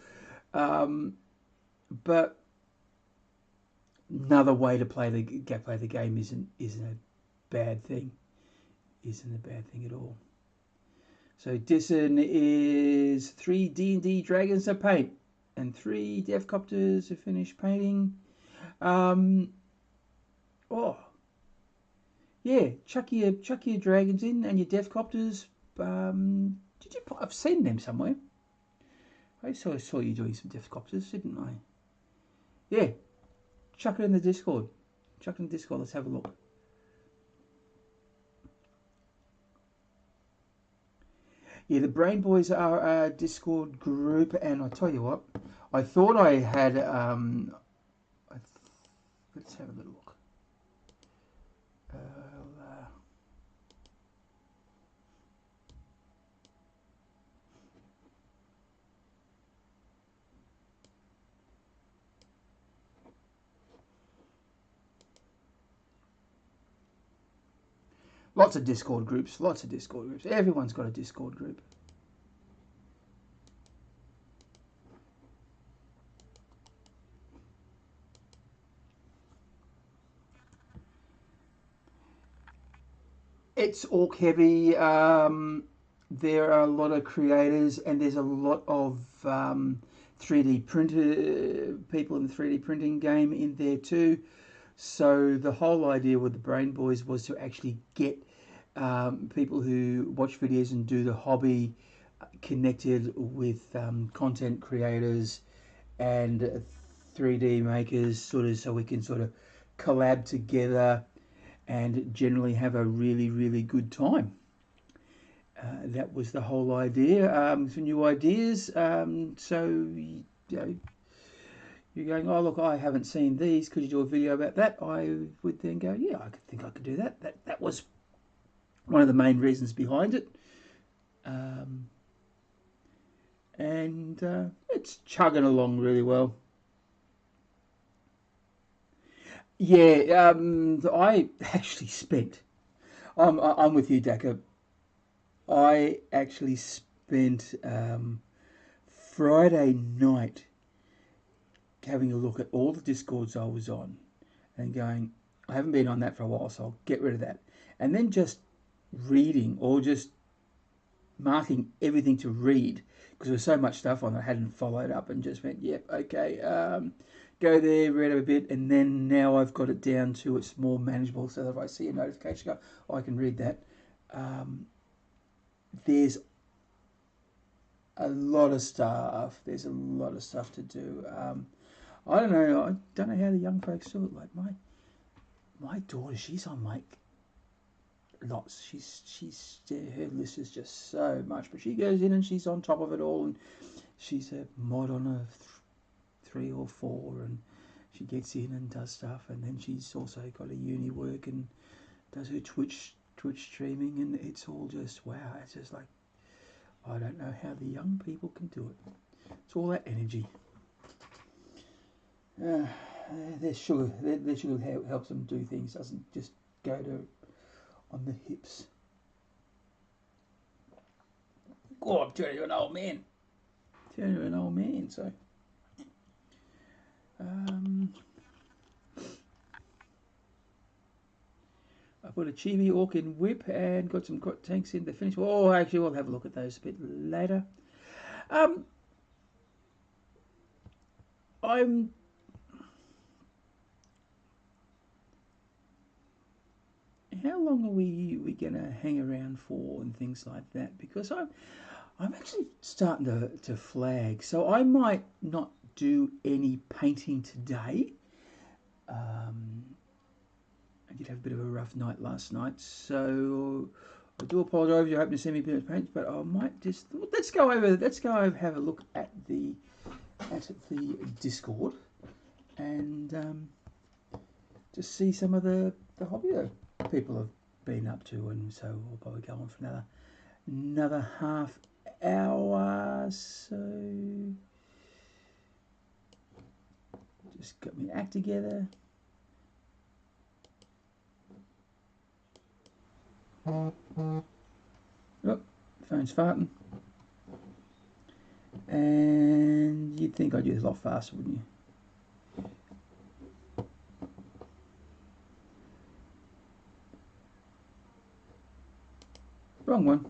S1: But another way to play the game isn't a bad thing. Isn't a bad thing at all. So Disson is 3 D&D dragons to paint and 3 Def Copters to finish painting. Oh, yeah, chuck your dragons in and your Def Copters. I've seen them somewhere. I saw you doing some Def Copters, didn't I? Yeah, chuck it in the Discord. Chuck it in the Discord. Let's have a look. Yeah, the Brain Boys are a Discord group, and I'll tell you what, I thought I had. Let's have a little look. Lots of Discord groups. Lots of Discord groups. Everyone's got a Discord group. It's orc heavy. There are a lot of creators, and there's a lot of 3D printer people in the 3D printing game in there too. So the whole idea with the Brain Boys was to actually get people who watch videos and do the hobby connected with content creators and 3D makers, sort of, so we can sort of collab together and generally have a really, really good time. That was the whole idea. For new ideas, so you know, you're going, oh look, I haven't seen these. Could you do a video about that? I would then go, yeah, I think I could do that. That was one of the main reasons behind it. And it's chugging along really well. Yeah, I actually spent. I'm with you, Daka. I actually spent Friday night having a look at all the Discords I was on and going, I haven't been on that for a while, so I'll get rid of that. And then just reading or just marking everything to read, because there was so much stuff on that I hadn't followed up, and just went, yep, okay, go there, read a bit, and then now I've got it down to it's more manageable, so that if I see a notification go, oh, I can read that. There's a lot of stuff. There's a lot of stuff to do. I don't know. I don't know how the young folks do it. Like my daughter, she's on like lots. She's her list is just so much, but she goes in and she's on top of it all, and she's a mod on a 3 or 4, and she gets in and does stuff, and then she's also got a uni work and does her Twitch streaming, and it's all just wow. It's just like, I don't know how the young people can do it. It's all that energy. Their sugar helps them do things. Doesn't just go to on the hips. Oh, I'm turning to an old man. Turning to an old man. So, I put a chibi orc in whip and got some tanks in the finish. Oh, actually, we'll have a look at those a bit later. How long are we gonna hang around for and things like that? Because I'm actually starting to flag, so I might not do any painting today. I did have a bit of a rough night last night, so I do apologise if you're hoping to see me paint, but I might just let's go have a look at the Discord and just see some of the hobby that people have been up to, and so we'll probably go on for another half hour. So just got my act together. Oh, phone's farting. And you'd think I'd do this a lot faster, wouldn't you? Wrong one.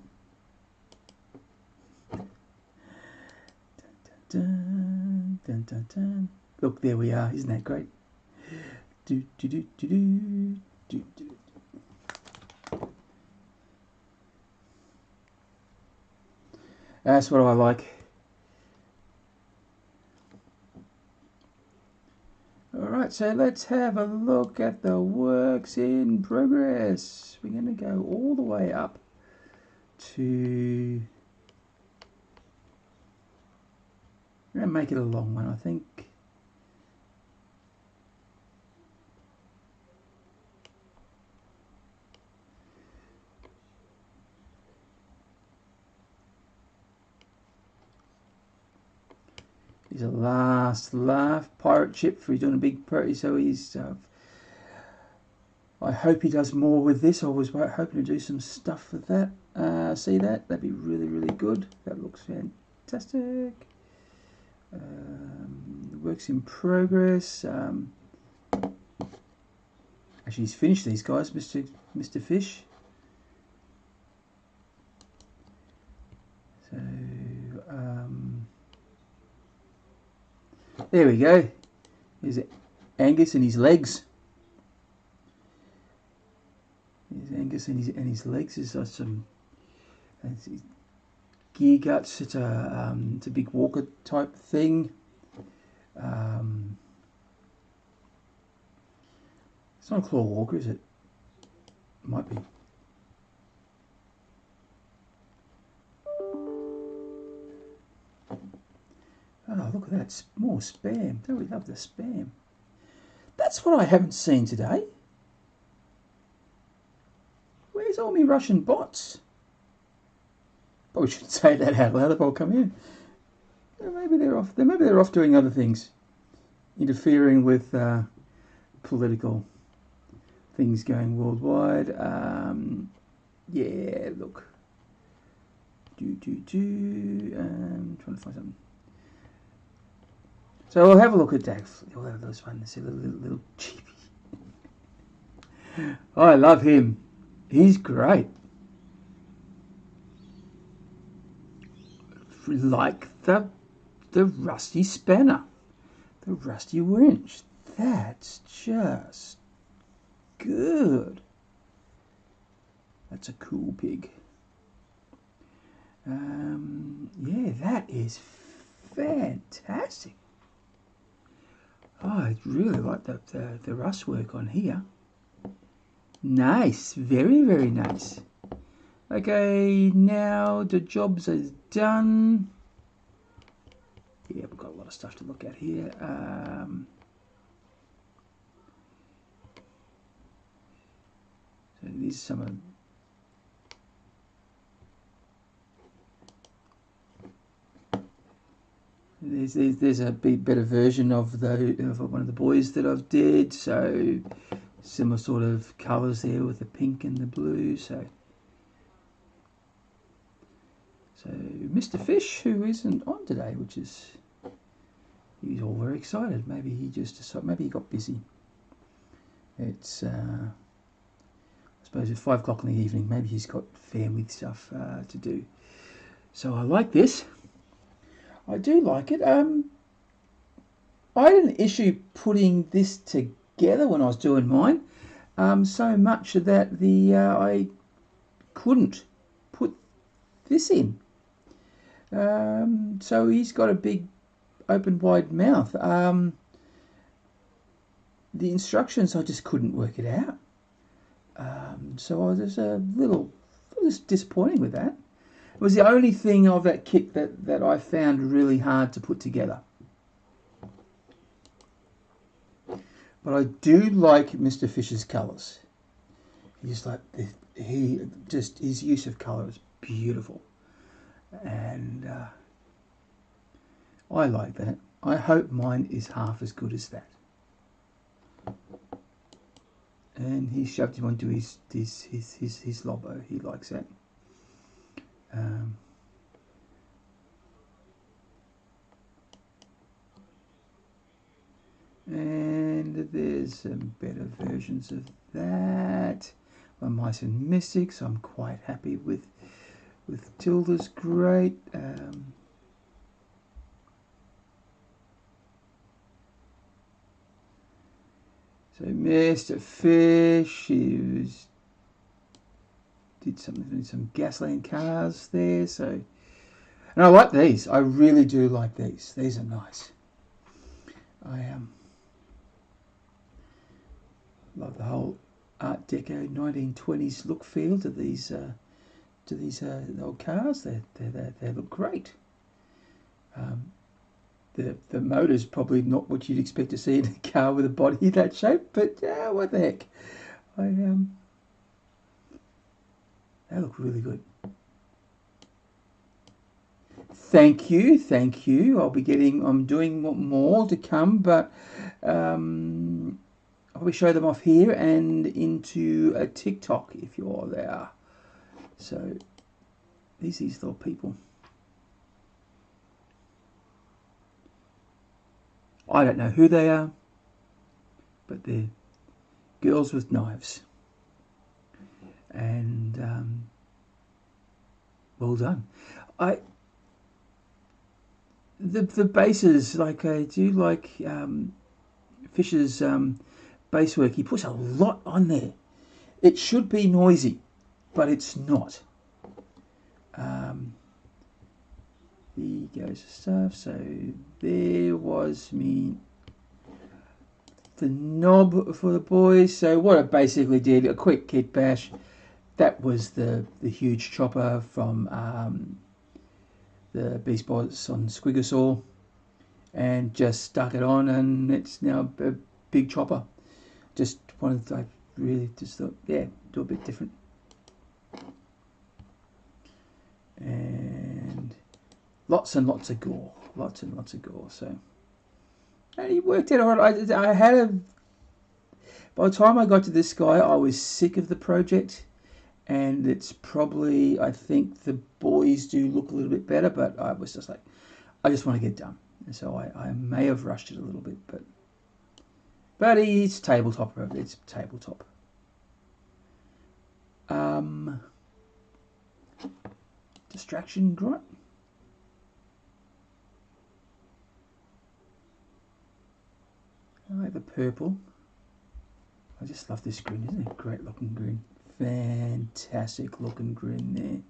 S1: Dun, dun, dun, dun. Look, there we are. Isn't that great? Do, do, do, do, do, do, do. That's what I like. Alright, so let's have a look at the works in progress. We're going to go all the way up to... I'm going to make it a long one, I think. He's a last laugh. Pirate ship, for he's doing a big party, so he's I hope he does more with this. I was hoping to do some stuff with that. See that? That'd be really, really good. That looks fantastic. Works in progress. Actually, he's finished these guys, Mr. Fish. So, there we go. Here's Angus and his legs. Here's Angus and his legs. There's some gear guts. It's a big walker type thing. It's not a claw walker, is it? It might be. Oh, look at that. More spam. Don't we love the spam? That's what I haven't seen today. Where's all my Russian bots? Probably shouldn't say that out loud. They'll come in. Maybe they're off. Maybe they're off doing other things, interfering with political things going worldwide. Yeah, look. I'm trying to find something. So we'll have a look at that. We'll have those ones. A little cheapy. I love him. He's great. Like the rusty spanner, the rusty winch. That's just good. That's a cool pig. Yeah, that is fantastic. Oh, I really like the rust work on here. Nice, very, very nice. Okay, now the jobs are done. Yeah, we've got a lot of stuff to look at here. So these are some of. There's a bit better version of one of the boys that I've did. So similar sort of colours there with the pink and the blue. So Mr. Fish, who isn't on today, which is he's all very excited. Maybe he just decided. Maybe he got busy. It's I suppose it's 5 o'clock in the evening. Maybe he's got family stuff to do. So I like this. I do like it. I had an issue putting this together when I was doing mine. So much that I couldn't put this in. So he's got a big open wide mouth. The instructions, I just couldn't work it out. So I was a little disappointing with that. It was the only thing of that kit that I found really hard to put together. But I do like Mr. Fish's colours. His use of colour is beautiful. And I like that. I hope mine is half as good as that. And he shoved him onto his Lobo. He likes that. And there's some better versions of that. My Mice and Mystics, I'm quite happy with Tilda's great. So Mr. Fish, he did some gasoline cars there. So, and I like these. I really do like these. These are nice. I love the whole Art Deco 1920s look feel to these old cars. They look great. The motor's probably not what you'd expect to see in a car with a body that shape, but what the heck? They look really good. Thank you. I'm doing more to come, but I probably show them off here and into a TikTok if you're there. So these little people. I don't know who they are, but they're girls with knives. And well done. The bases, like I do like Fisher's base work. He puts a lot on there. It should be noisy, but it's not. Here goes the stuff. So there was the knob for the boys. So what I basically did, a quick kit bash. That was the huge chopper from the Beast Boss on Squigosaur, and just stuck it on, and it's now a big chopper. Just wanted to, I really just thought, yeah, do a bit different. And lots and lots of gore, lots and lots of gore. So, and he worked it all right. I had by the time I got to this guy, I was sick of the project. And it's probably, I think the boys do look a little bit better, but I was just like, I just want to get done. And so I may have rushed it a little bit, but it's tabletop. It's tabletop. Distraction grunt. I like the purple. I just love this green, isn't it? Great looking green. Fantastic looking grin there.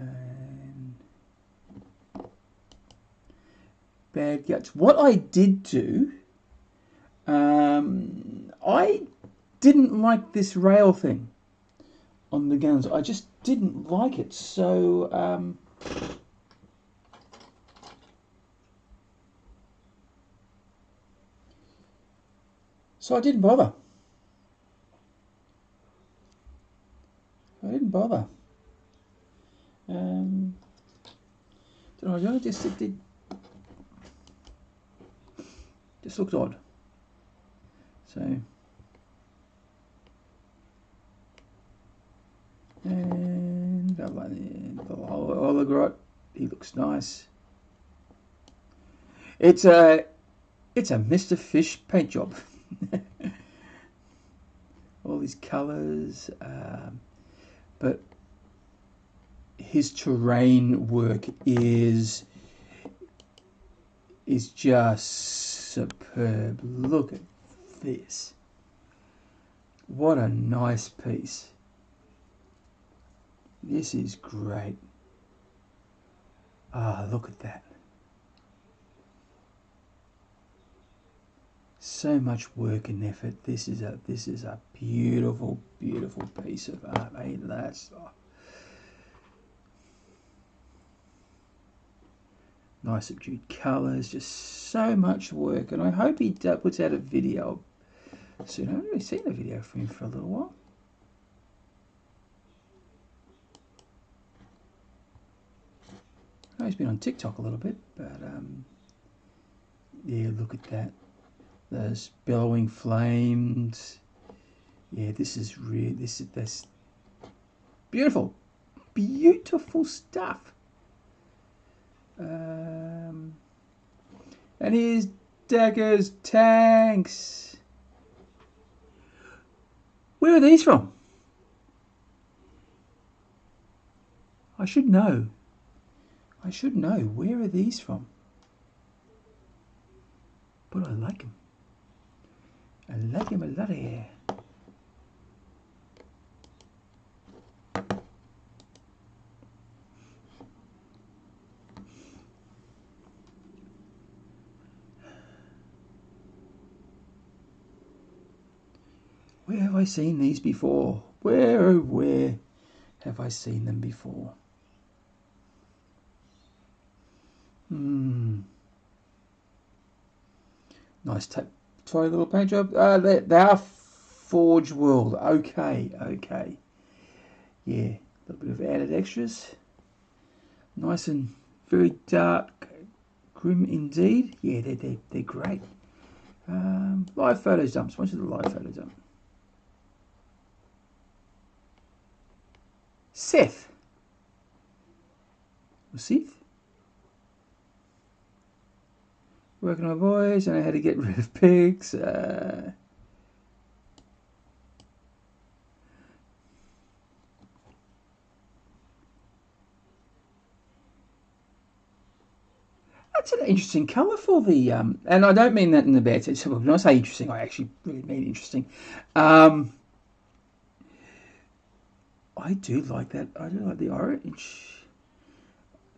S1: And bad guts. What I did do, I didn't like this rail thing on the guns. I just didn't like it. So I didn't bother. I didn't bother. Don't know, it just looked odd. So, and the Hologrot, he looks nice. It's a Mr. Fish paint job. All these colours. But his terrain work is just superb. Look at this. What a nice piece. This is great. Ah, look at that. So much work and effort. This is a beautiful, beautiful piece of art. Hey, that's nice subdued colours. Just so much work, and I hope he puts out a video soon. I haven't really seen a video from him for a little while. I know he's been on TikTok a little bit, but yeah, look at that. Those billowing flames. Yeah, this is beautiful, beautiful stuff. And here's daggers, tanks. Where are these from? I should know. Where are these from? But I like them. I like him a lot here. Where have I seen these before? Where have I seen them before? Nice toy little paint job. They are Forge World. Okay. Yeah, a little bit of added extras. Nice and very dark, grim indeed. Yeah, they're great. Live photos dumps. What's the live photo dump? Seth. Or Seth? Working on my boys. I know how to get rid of pigs. That's an interesting colour for the and I don't mean that in the bad sense. When I say interesting, I actually really mean interesting. I do like that. I do like the orange.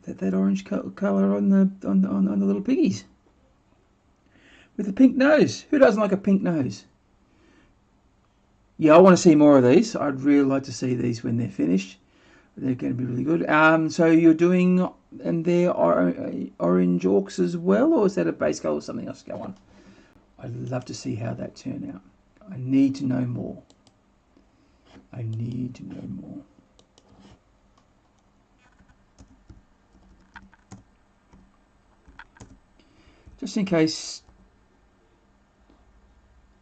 S1: That orange colour on the little piggies with the pink nose. Who doesn't like a pink nose? Yeah, I want to see more of these. I'd really like to see these when they're finished. They're going to be really good. So you're doing, and they're orange orcs as well, or is that a base colour or something else? Go on. I'd love to see how that turned out. I need to know more. I need to know more. Just in case.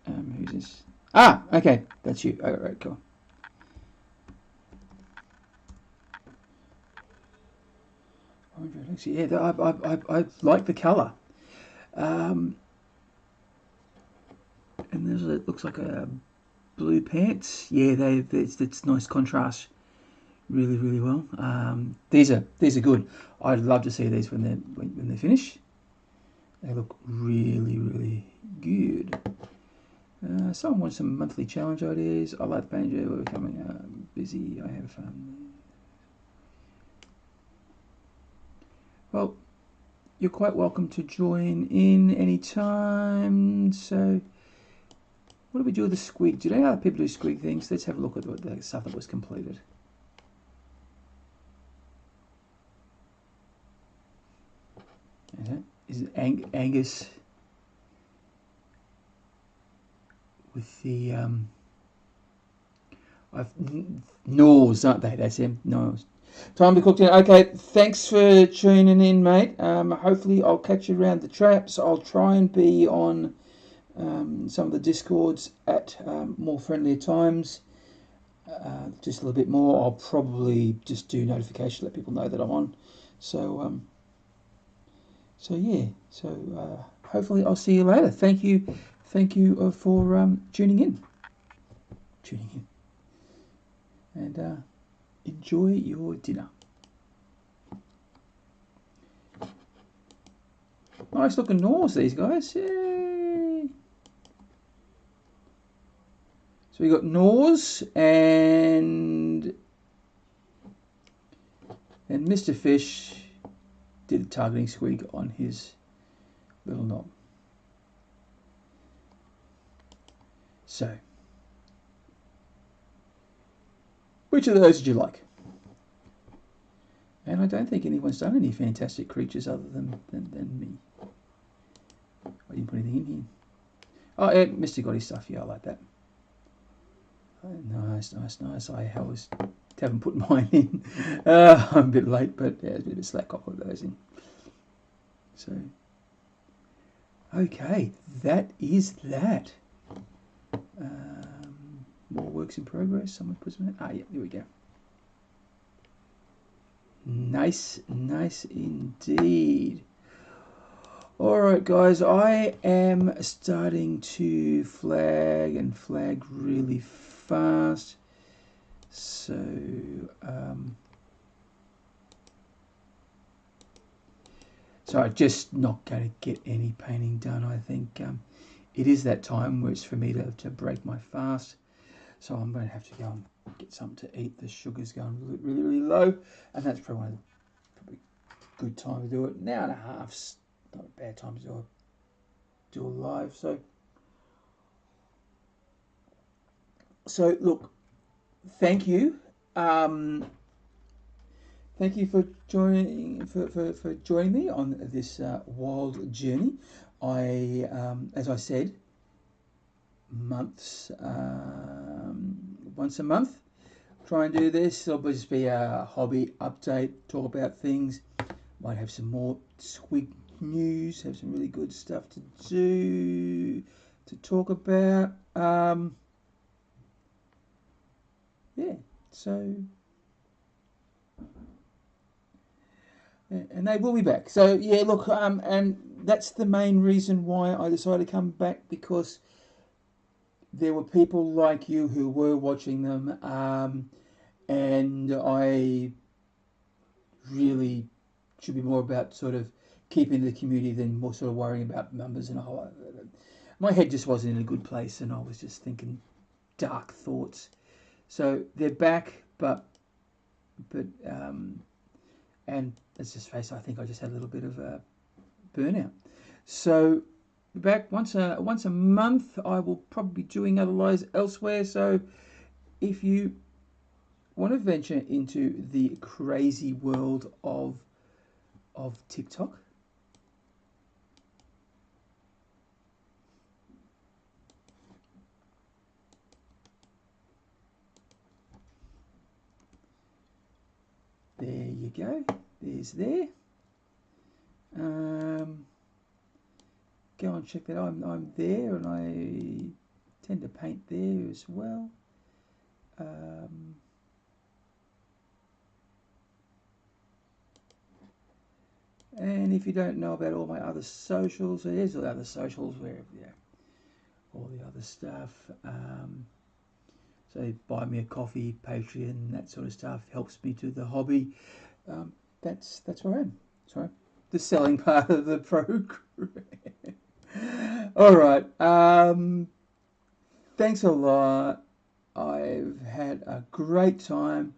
S1: Who's this? Ah, okay, that's you. All right, cool. Yeah, I like the colour. And there's it looks like a blue pants. Yeah, it's nice contrast. Really, really well. These are good. I'd love to see these when they finish. They look really, really good. Someone wants some monthly challenge ideas. I like the banjo. We're becoming busy. I have well, you're quite welcome to join in anytime. So, what do we do with the squig? Do you know how people do squig things? Let's have a look at the stuff that was completed. Is it Angus with the Gnaws, aren't they? That's him. Gnaws. Time to cook dinner. Okay, thanks for tuning in, mate. Hopefully I'll catch you around the traps. I'll try and be on some of the Discords at more friendlier times. Just a little bit more. I'll probably just do notification, let people know that I'm on. So yeah. So hopefully I'll see you later. Thank you for tuning in. And enjoy your dinner. Nice looking Gnaws, these guys. Yay! So we got Gnaws and Mr. Fish did a targeting squig on his little knob. So, which of those did you like? And I don't think anyone's done any fantastic creatures other than me. I didn't put anything in here. Oh, yeah, Mr. got his stuff. Yeah, I like that. Nice. I haven't put mine in. I'm a bit late, but yeah, it's a bit of a slack. I'll put those in. So, okay, that is that. More works in progress. Someone puts them in. Ah, yeah, there we go. Nice indeed. Alright guys, I am starting to flag really fast. So I'm just not going to get any painting done. I think it is that time where it's for me to break my fast. So I'm going to have to go and get something to eat. The sugar's going really low, and that's probably a good time to do it. An hour and a half's not a bad time to do a live. So look, thank you. Thank you for joining joining me on this wild journey. I, as I said, once a month, try and do this. It'll just be a hobby update, talk about things. Might have some more squig news, have some really good stuff to do, to talk about. Yeah, so, and they will be back. So yeah, look, and that's the main reason why I decided to come back, because there were people like you who were watching them, and I really should be more about sort of keeping the community than more sort of worrying about numbers and a whole. My head just wasn't in a good place, and I was just thinking dark thoughts. So they're back, but and let's just face it, I think I just had a little bit of a burnout. So back once a month. I will probably be doing other lives elsewhere. So if you want to venture into the crazy world of TikTok, there you go. There's there. Go and check that. I'm there, and I tend to paint there as well. And if you don't know about all my other socials, there's all the other socials where, yeah, all the other stuff. So buy me a coffee, Patreon, that sort of stuff helps me do the hobby. That's where I am. Sorry, the selling part of the program. All right. Thanks a lot. I've had a great time.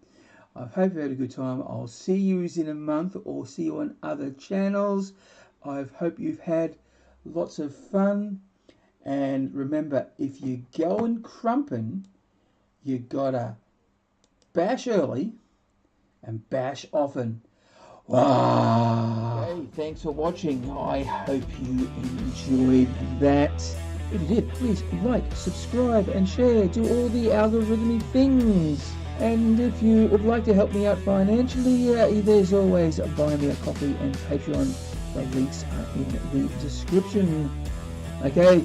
S1: I hope you had a good time. I'll see you in a month, or see you on other channels. I hope you've had lots of fun. And remember, if you're going crumping, you gotta bash early and bash often. Wow. Hey, thanks for watching. I hope you enjoyed that. If you did, please like, subscribe and share. Do all the algorithmic things. And if you would like to help me out financially, there's always Buy Me a Coffee and Patreon. The links are in the description. Okay.